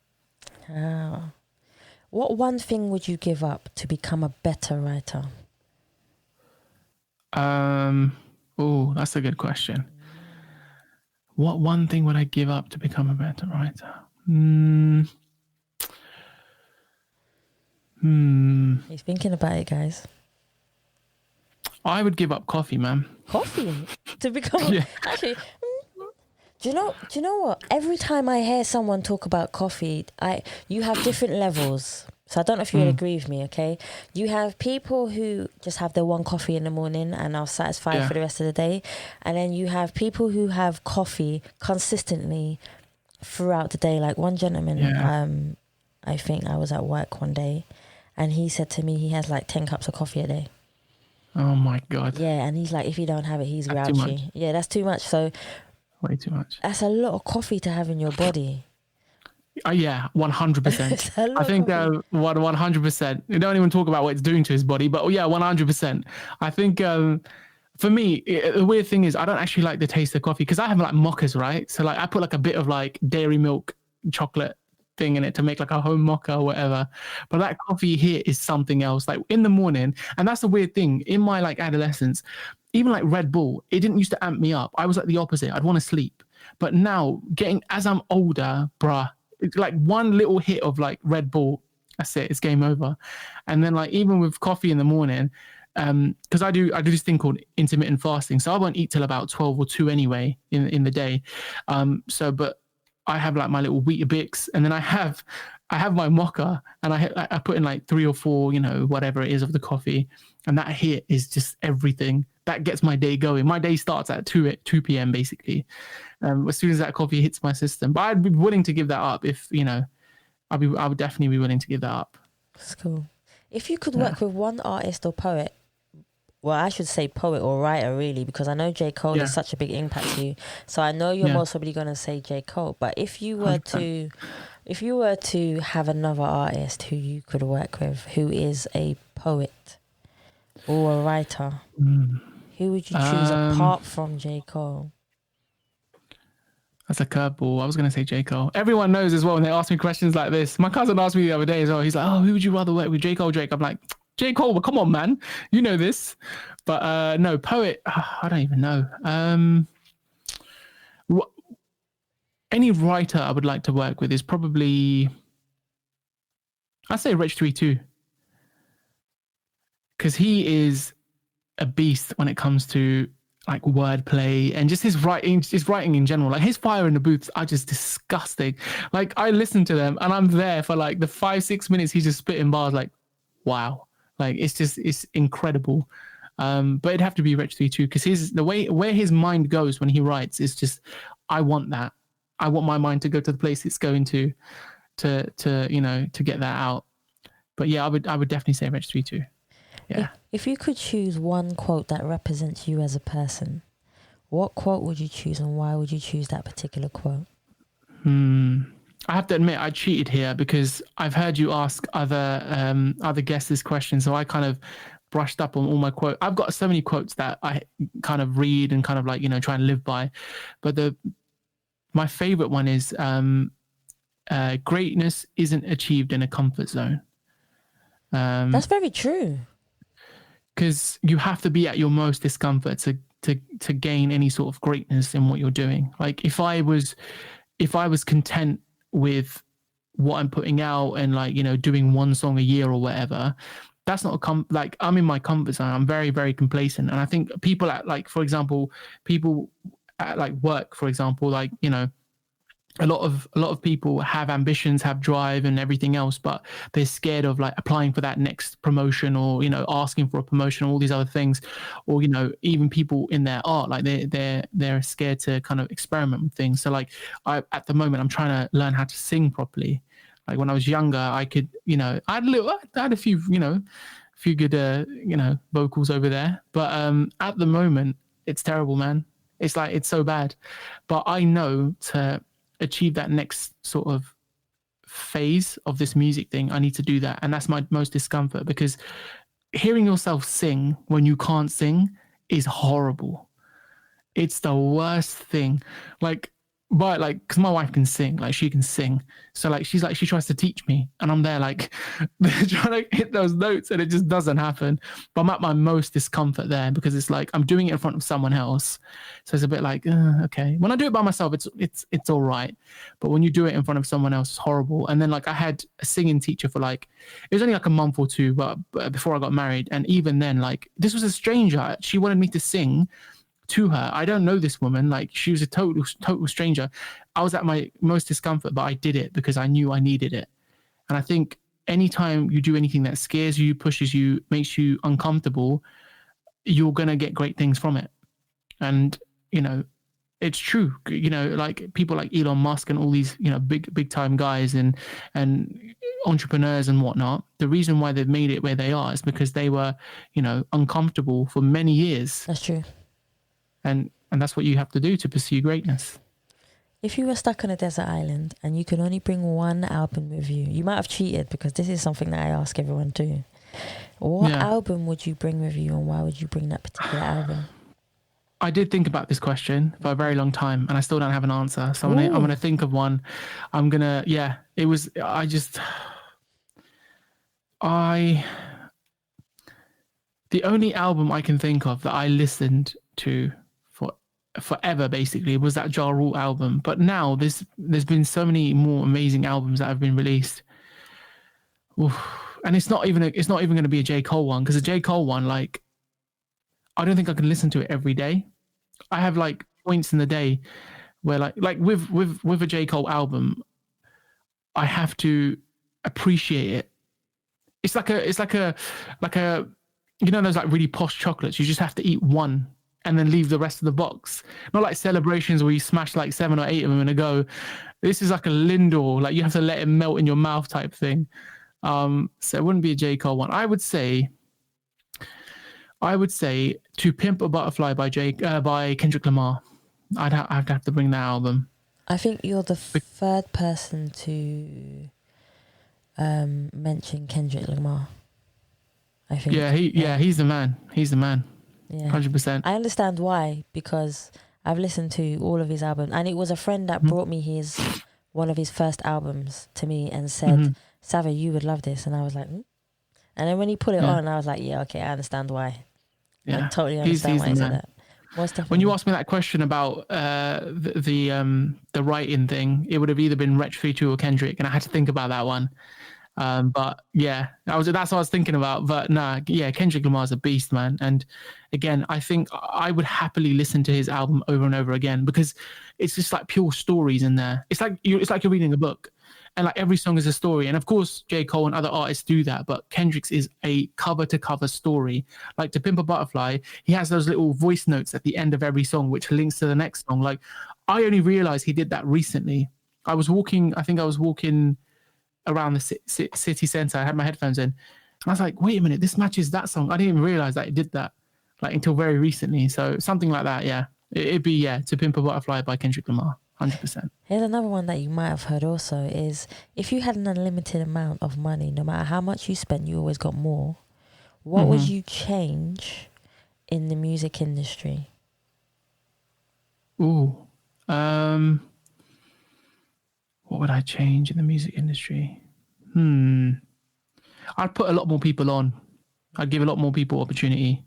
What one thing would you give up to become a better writer? Oh, that's a good question. What one thing would I give up to become a better writer? He's thinking about it, guys. I would give up coffee, man. Coffee? To become... Yeah. Actually... Do you know what? Every time I hear someone talk about coffee, you have different levels. So I don't know if you would agree with me, okay? You have people who just have their one coffee in the morning and are satisfied for the rest of the day. And then you have people who have coffee consistently throughout the day. Like one gentleman, I think I was at work one day, and he said to me he has like 10 cups of coffee a day. Oh my God. Yeah, and he's like, if you don't have it, he's grouchy. Yeah, that's too much. So... way too much. That's a lot of coffee to have in your body. Yeah, 100%. I think 100%. You don't even talk about what it's doing to his body, but yeah, 100%. I think for me, the weird thing is I don't actually like the taste of coffee because I have like mochas, right? So like I put like a bit of like dairy milk chocolate thing in it to make like a home mocha or whatever. But that coffee here is something else. Like in the morning, and that's the weird thing. In my like adolescence, even like Red Bull, it didn't used to amp me up. I was like the opposite. I'd want to sleep. But now, as I'm older, bruh, it's like one little hit of like Red Bull, that's it. It's game over. And then like even with coffee in the morning, because I do this thing called intermittent fasting, so I won't eat till about 12 or 2 anyway in the day. But I have like my little Weetabix, and then I have my mocha, and I put in like 3 or 4, whatever it is of the coffee, and that hit is just everything. That gets my day going. My day starts at 2 p.m. basically, as soon as that coffee hits my system. But I'd be willing to give that up if I would definitely be willing to give that up. That's cool. If you could work with one artist or poet, well, I should say poet or writer really, because I know J. Cole is such a big impact to you. So I know you're most probably going to say J. Cole. But if you were 100%. to have another artist who you could work with, who is a poet or a writer, who would you choose apart from J. Cole? That's a curveball. I was going to say J. Cole. Everyone knows as well when they ask me questions like this. My cousin asked me the other day as well. He's like, oh, who would you rather work with, J. Cole or Drake? I'm like, J. Cole, well, come on, man. You know this. But no, poet, I don't even know. Any writer I would like to work with is probably, I'd say Rich 32. Because he is a beast when it comes to like wordplay and just his writing in general. Like his fire in the booths are just disgusting. Like I listen to them and I'm there for like the 5-6 minutes he's just spitting bars. Like, wow. Like it's incredible. But it'd have to be Rich 32 because the way where his mind goes when he writes is just, I want that. I want my mind to go to the place it's going to get that out. But yeah, I would definitely say Rich 32. Yeah. If you could choose one quote that represents you as a person, what quote would you choose and why would you choose that particular quote? I have to admit I cheated here because I've heard you ask other guests this question, so I kind of brushed up on all my quotes. I've got so many quotes that I kind of read and kind of like try and live by, but my favorite one is greatness isn't achieved in a comfort zone. That's very true. Because you have to be at your most discomfort to gain any sort of greatness in what you're doing. Like if I was content with what I'm putting out and like doing one song a year or whatever, that's not like I'm in my comfort zone. I'm very, very complacent, and I think people at like, for example, people at like work, for example, like a lot of people have ambitions, have drive and everything else, but they're scared of like applying for that next promotion or asking for a promotion, all these other things, or even people in their art, like they're scared to kind of experiment with things. So like at the moment I'm trying to learn how to sing properly. Like when I was younger, I could I had a few good vocals over there, but at the moment it's terrible, man. It's like, it's so bad. But I know to achieve that next sort of phase of this music thing, I need to do that. And that's my most discomfort, because hearing yourself sing when you can't sing is horrible. It's the worst thing. Like, but like, because my wife can sing, like she can sing. So like, she's like, she tries to teach me, and I'm there like trying to hit those notes, and it just doesn't happen. But I'm at my most discomfort there, because it's like I'm doing it in front of someone else. So it's a bit like, okay. When I do it by myself, it's all right. But when you do it in front of someone else, it's horrible. And then like, I had a singing teacher for like, it was only like a month or two, but before I got married. And even then, like, this was a stranger. She wanted me to sing to her. I don't know this woman. Like, she was a total stranger. I was at my most discomfort, but I did it because I knew I needed it. And I think anytime you do anything that scares you, pushes you, makes you uncomfortable, you're going to get great things from it. And, you know, it's true. You know, like people like Elon Musk and all these, you know, big time guys and entrepreneurs and whatnot, the reason why they've made it where they are is because they were, you know, uncomfortable for many years. That's true. And that's what you have to do to pursue greatness. If you were stuck on a desert island and you could only bring one album with you, you might have cheated, because this is something that I ask everyone too. What album would you bring with you, and why would you bring that particular album? I did think about this question for a very long time, and I still don't have an answer. So I'm gonna think of one. The only album I can think of that I listened to forever basically was that Ja Rule album. But now there's been so many more amazing albums that have been released. Oof. And it's not even going to be a J. Cole one, because a J. Cole one, like, I don't think I can listen to it every day. I have like points in the day where like with a J. Cole album, I have to appreciate it. It's like a you know, those like really posh chocolates, you just have to eat one and then leave the rest of the box. Not like Celebrations where you smash like 7 or 8 of them in a go. This is like a Lindor, like you have to let it melt in your mouth type thing. So it wouldn't be a J. Cole one. I would say To Pimp a Butterfly by Kendrick Lamar. I'd have to bring that album. I think you're the third person to mention Kendrick Lamar. I think. He's the man. He's the man. Yeah, 100%. I understand why, because I've listened to all of his albums, and it was a friend that brought me one of his first albums to me and said, Sava, you would love this. And I was like, And then when he put it on, I was like, yeah, okay, I understand why. Yeah. I totally understand why he said that. When you asked me that question about the writing thing, it would have either been Wretch 32 or Kendrick, and I had to think about that one. But yeah, that's what I was thinking about. But Kendrick Lamar's a beast, man. And again, I think I would happily listen to his album over and over again, because it's just like pure stories in there. It's like you're reading a book, and like every song is a story. And of course, J. Cole and other artists do that, but Kendrick's is a cover to cover story. Like To Pimp a Butterfly, he has those little voice notes at the end of every song, which links to the next song. Like, I only realized he did that recently. I was walking around the city center. I had my headphones in, and I was like, wait a minute, this matches that song. I didn't even realize that it did that, like, until very recently. So something like that, yeah. It'd be To Pimp a Butterfly by Kendrick Lamar, 100%. Here's another one that you might have heard also is, if you had an unlimited amount of money, no matter how much you spent, you always got more. What would you change in the music industry? Ooh. What would I change in the music industry? I'd put a lot more people on. I'd give a lot more people opportunity.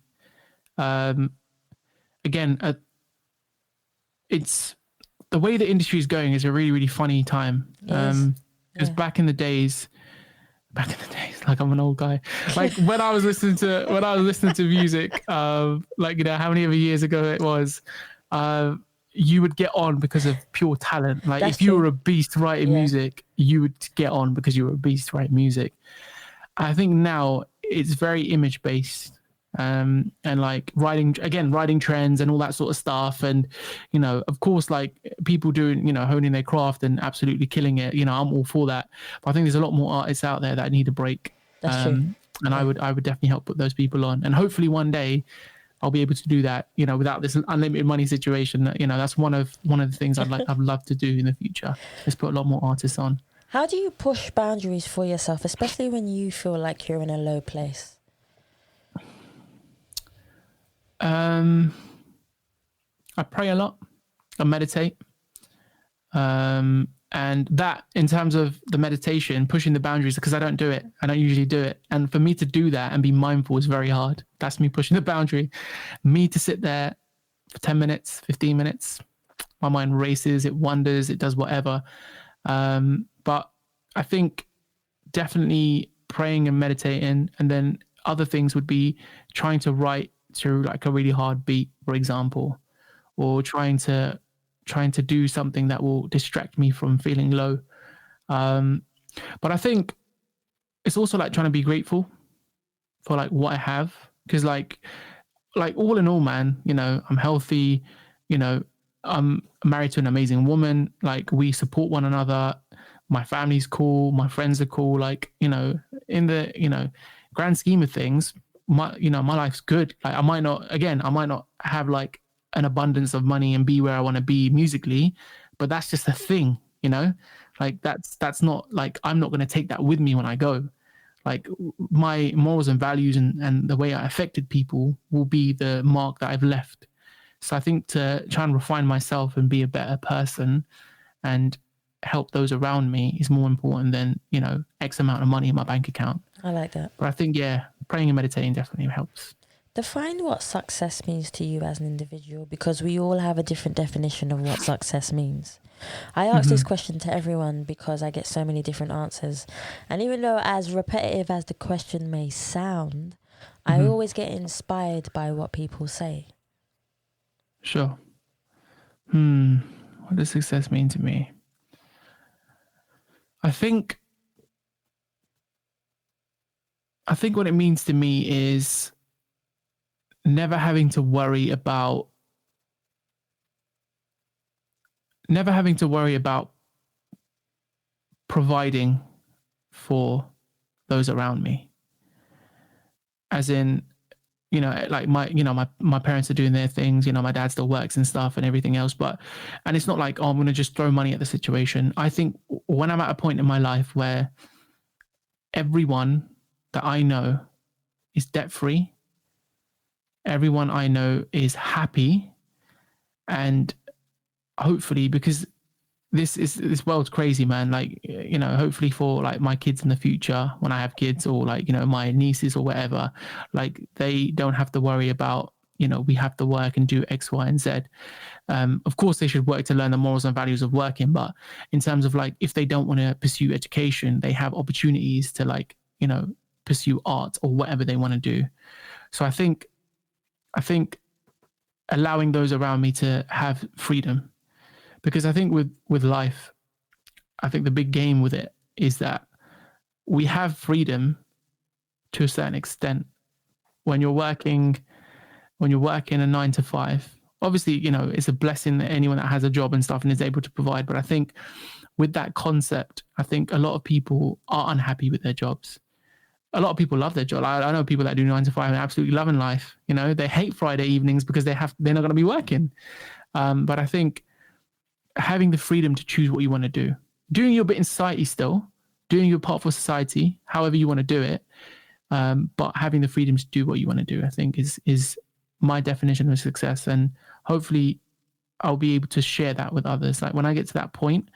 Again, it's the way the industry is going is a really, really funny time. Because back in the days, like, I'm an old guy. Like, when I was listening to music, like, you know, how many ever years ago it was, you would get on because of pure talent. Like, if you were a beast writing music, you would get on because you were a beast writing music. I think now it's very image based, and like writing trends and all that sort of stuff. And, you know, of course, like, people doing, you know, honing their craft and absolutely killing it. You know, I'm all for that. But I think there's a lot more artists out there that need a break. That's true. And I would definitely help put those people on. And hopefully one day I'll be able to do that, you know, without this unlimited money situation. You know, that's one of the things I'd love to do in the future. Is put a lot more artists on. How do you push boundaries for yourself, especially when you feel like you're in a low place? I pray a lot. I meditate. And that, in terms of the meditation, pushing the boundaries, because I don't do it. I don't usually do it. And for me to do that and be mindful is very hard. That's me pushing the boundary. Me to sit there for 10 minutes, 15 minutes, my mind races, it wanders, it does whatever. But I think definitely praying and meditating, and then other things would be trying to write to like a really hard beat, for example, or trying to do something that will distract me from feeling low. But I think it's also like trying to be grateful for like what I have, because like all in all, man, you know, I'm healthy, you know, I'm married to an amazing woman, like we support one another, my family's cool, my friends are cool, like, you know, in the, you know, grand scheme of things, my life's good. Like I might not have like an abundance of money and be where I want to be musically, but that's just a thing, you know, like that's not like, I'm not going to take that with me when I go. Like my morals and values and the way I affected people will be the mark that I've left. So I think to try and refine myself and be a better person and help those around me is more important than, you know, X amount of money in my bank account. I like that. But I think, yeah, praying and meditating definitely helps. Define what success means to you as an individual, because we all have a different definition of what success means. I ask this question to everyone because I get so many different answers. And even though as repetitive as the question may sound, I always get inspired by what people say. Sure. What does success mean to me? I think what it means to me is never having to worry about providing for those around me. As in, you know, like my parents are doing their things, you know, my dad still works and stuff and everything else, and it's not like, oh, I'm going to just throw money at the situation. I think when I'm at a point in my life where everyone that I know is debt free, everyone I know is happy, and hopefully, because this world's crazy, man, like, you know, hopefully for like my kids in the future, when I have kids, or like, you know, my nieces or whatever, like they don't have to worry about, you know, we have to work and do X, Y, and Z. Of course they should work to learn the morals and values of working, but in terms of like, if they don't want to pursue education, they have opportunities to, like, you know, pursue art or whatever they want to do. So I think allowing those around me to have freedom, because I think with life, I think the big game with it is that we have freedom to a certain extent. When you're working a 9 to 5, obviously, you know, it's a blessing that anyone that has a job and stuff and is able to provide. But I think with that concept, I think a lot of people are unhappy with their jobs. A lot of people love their job. I know people that do 9 to 5 and absolutely loving life. You know, they hate Friday evenings because they're not going to be working. But I think having the freedom to choose what you want to do, doing your bit in society still, doing your part for society, however you want to do it, but having the freedom to do what you want to do, I think is my definition of success. And hopefully I'll be able to share that with others. Like when I get to that point,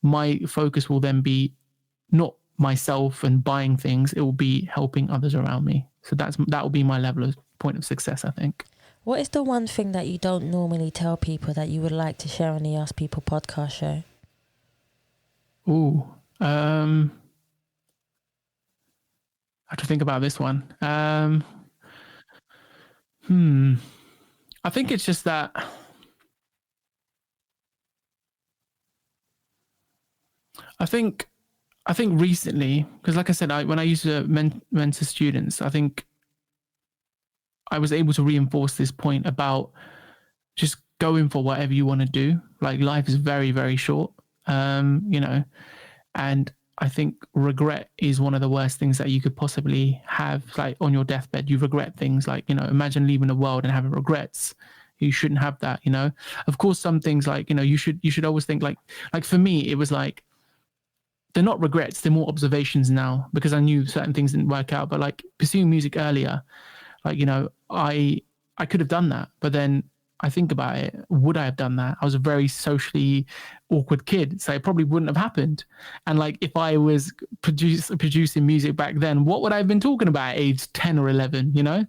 my focus will then be not myself and buying things, it will be helping others around me. So that will be my level of point of success, I think. What is the one thing that you don't normally tell people that you would like to share on the Ask People podcast show? I have to think about this one. I think it's just that I think recently, because like I said, when I used to mentor students, I think I was able to reinforce this point about just going for whatever you want to do. Like life is very, very short, you know, and I think regret is one of the worst things that you could possibly have. Like on your deathbed, you regret things. Like, you know, imagine leaving the world and having regrets. You shouldn't have that, you know. Of course, some things like, you know, you should always think like for me, it was like, they're not regrets, they're more observations now, because I knew certain things didn't work out. But like pursuing music earlier, like, you know, I could have done that, but then I think about it, would I have done that? I was a very socially awkward kid, so it probably wouldn't have happened. And like, if I was producing music back then, what would I have been talking about at age 10 or 11, you know?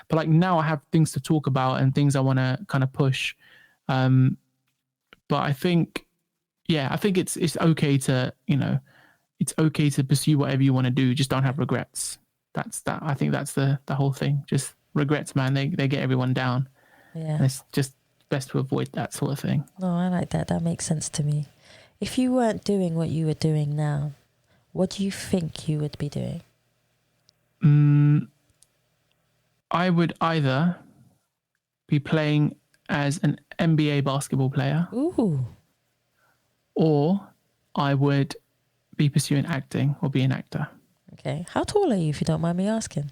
But like now I have things to talk about and things I want to kind of push. But I think, yeah, I think it's okay to, you know, it's okay to pursue whatever you want to do. Just don't have regrets. That's that. I think that's the whole thing. Just regrets, man. They get everyone down. Yeah. And it's just best to avoid that sort of thing. No, I like that. That makes sense to me. If you weren't doing what you were doing now, what do you think you would be doing? I would either be playing as an NBA basketball player. Ooh. Or I would be pursuing acting or be an actor. Okay. How tall are you, if you don't mind me asking?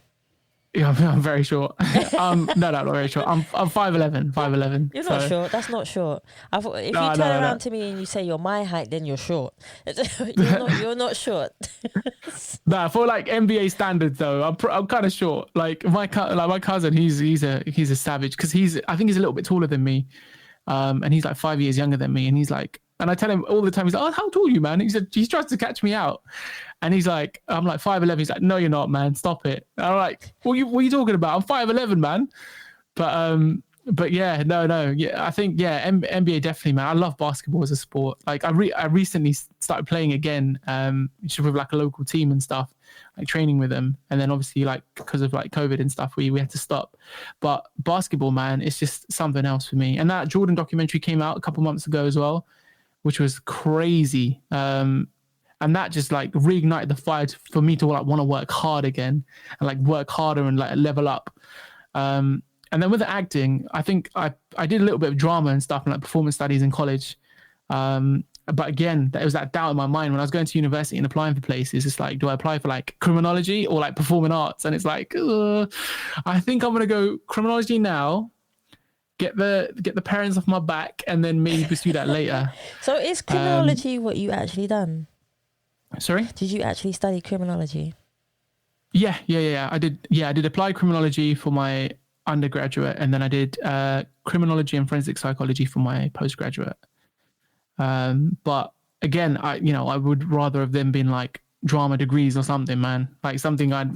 Yeah, I'm very short. No, not very short. I'm 5'11". 5'11". You're not short. That's not short. If you turn around to me and you say you're my height, then you're short. You're not short. Nah, for like NBA standards though, I'm kind of short. Like my cousin, he's a savage, because I think he's a little bit taller than me, and he's like 5 years younger than me, and he's like. And I tell him all the time, he's like, "Oh, how tall are you, man?" He said, he tries to catch me out. And he's like, I'm like 5'11". He's like, "No, you're not, man. Stop it." And I'm like, what are you talking about? I'm 5'11", man. But yeah, no. Yeah, I think, yeah, NBA definitely, man. I love basketball as a sport. Like I recently started playing again, with like a local team and stuff, like training with them. And then obviously like, because of like COVID and stuff, we had to stop. But basketball, man, it's just something else for me. And that Jordan documentary came out a couple months ago as well, which was crazy. And that just like reignited the fire for me to like want to work hard again and like work harder and like level up. And then with the acting, I think I did a little bit of drama and stuff and like performance studies in college. But again, there was that doubt in my mind when I was going to university and applying for places. It's like, do I apply for like criminology or like performing arts? And it's like, I think I'm going to go criminology now. Get the parents off my back and then maybe pursue that later. So is criminology what you actually done? Sorry? Did you actually study criminology? Yeah. I did applied criminology for my undergraduate, and then I did criminology and forensic psychology for my postgraduate. But again, I would rather have them been like drama degrees or something, man. Like something I'd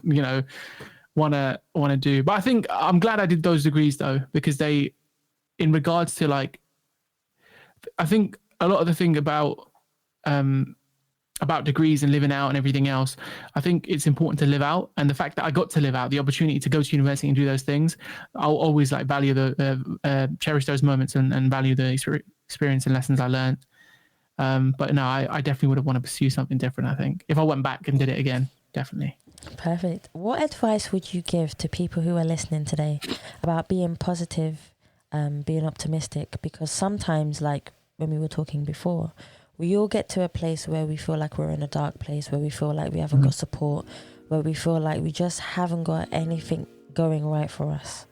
wanna do. But I think I'm glad I did those degrees though, because they, in regards to like, I think a lot of the thing about degrees and living out and everything else, I think it's important to live out. And the fact that I got to live out, the opportunity to go to university and do those things, I'll always like value cherish those moments and value the experience and lessons I learned. But no, I definitely would have wanted to pursue something different, I think. If I went back and did it again, definitely. Perfect. What advice would you give to people who are listening today about being positive, being optimistic? Because sometimes, like when we were talking before, we all get to a place where we feel like we're in a dark place, where we feel like we haven't got support, where we feel like we just haven't got anything going right for us.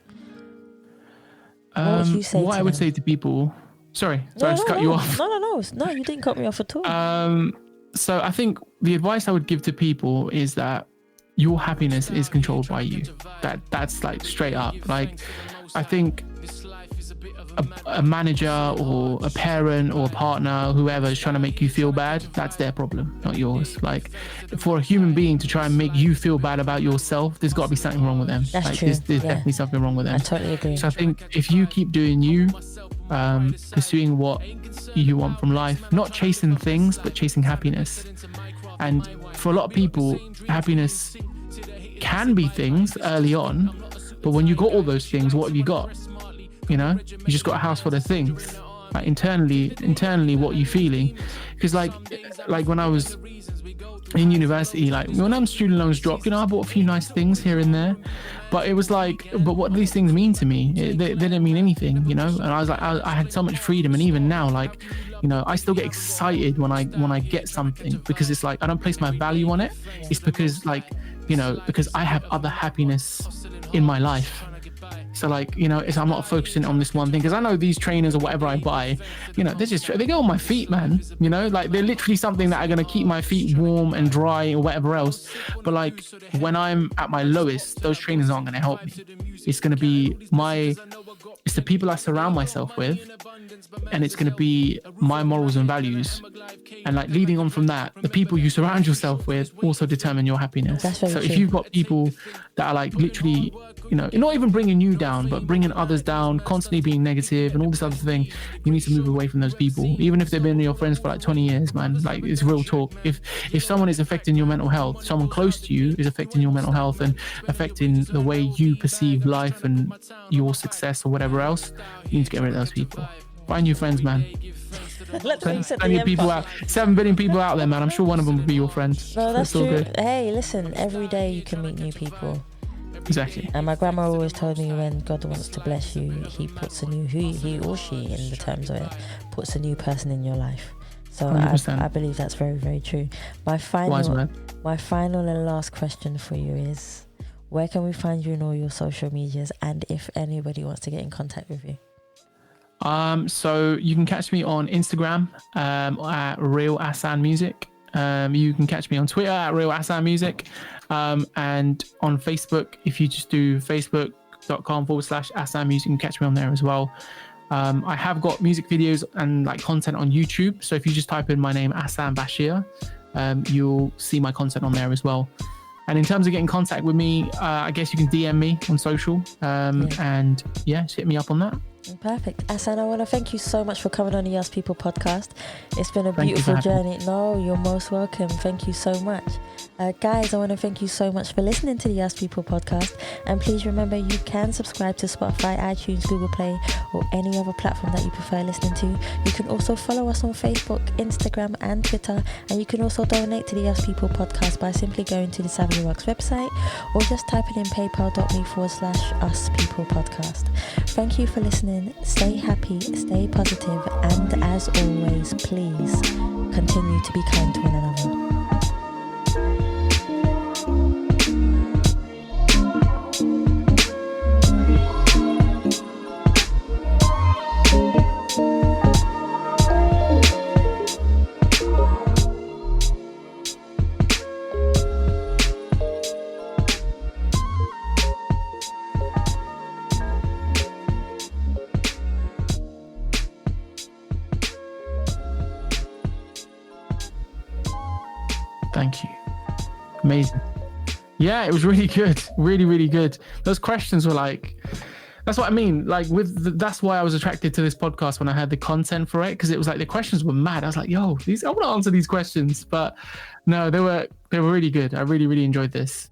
What would you say to them? I would say to people... Sorry, I just cut you off. No, you didn't cut me off at all. So I think the advice I would give to people is that your happiness is controlled by you. That's like straight up. Like, I think a manager or a parent or a partner, whoever is trying to make you feel bad, that's their problem, not yours. Like, for a human being to try and make you feel bad about yourself, there's got to be something wrong with them. That's like, true. There's definitely something wrong with them. I totally agree. So I think if you keep doing you, pursuing what you want from life, not chasing things, but chasing happiness. And for a lot of people, happiness can be things early on, but when you got all those things, what have you got? You know, you just got a house full of things. Like internally, what are you feeling? Because like when I was in university, like when student loans dropped, I bought a few nice things here and there, but it was like, but what do these things mean to me? They didn't mean anything, and I was like, I had so much freedom. And even now, like, I still get excited when I get something, because it's like, I don't place my value on it. It's because like, because I have other happiness in my life. So like, I'm not focusing on this one thing, because I know these trainers or whatever I buy, they go on my feet, man. Like they're literally something that are going to keep my feet warm and dry or whatever else. But like when I'm at my lowest, those trainers aren't going to help me. It's going to be it's the people I surround myself with, and it's going to be my morals and values. And like leading on from that, the people you surround yourself with also determine your happiness. So true. If you've got people that are like literally, not even bringing you down, but bringing others down, constantly being negative and all this other thing, you need to move away from those people. Even if they've been your friends for like 20 years, man, like it's real talk. If someone is affecting your mental health, someone close to you is affecting your mental health and affecting the way you perceive life and your success or whatever else, you need to get rid of those people. Find new friends, man. Plenty of people out, 7 billion people out there, man. I'm sure one of them would be your friend. No, that's true. Good. Hey, listen, every day you can meet new people. Exactly. And my grandma always told me, when God wants to bless you, he puts a new, he or she, in the terms of it, puts a new person in your life. So I believe that's very, very true. My final and last question for you is, where can we find you in all your social medias, and if anybody wants to get in contact with you? So you can catch me on Instagram at Real Assan Music. You can catch me on Twitter at Real Assan Music, and on Facebook, if you just do facebook.com/Assan Music, you can catch me on there as well. I have got music videos and like content on YouTube, so if you just type in my name, Assan Bashir, you'll see my content on there as well. And in terms of getting in contact with me, I guess you can DM me on social, and just hit me up on that. Perfect. Assan, I want to thank you so much for coming on the Ask People podcast. It's been a beautiful journey. No, you're most welcome. Thank you so much. Guys, I want to thank you so much for listening to the Ask People podcast. And please remember, you can subscribe to Spotify, iTunes, Google Play, or any other platform that you prefer listening to. You can also follow us on Facebook, Instagram, and Twitter. And you can also donate to the Ask People podcast by simply going to the Savvy Works website, or just typing in paypal.me/Us People podcast. Thank you for listening. Stay happy, stay positive, and as always, please continue to be kind to one another. Thank you. Amazing. Yeah, it was really good. Really, really good. Those questions were like, that's what I mean. Like that's why I was attracted to this podcast when I had the content for it, because it was like the questions were mad. I was like, yo, I want to answer these questions. But no, they were really good. I really, really enjoyed this.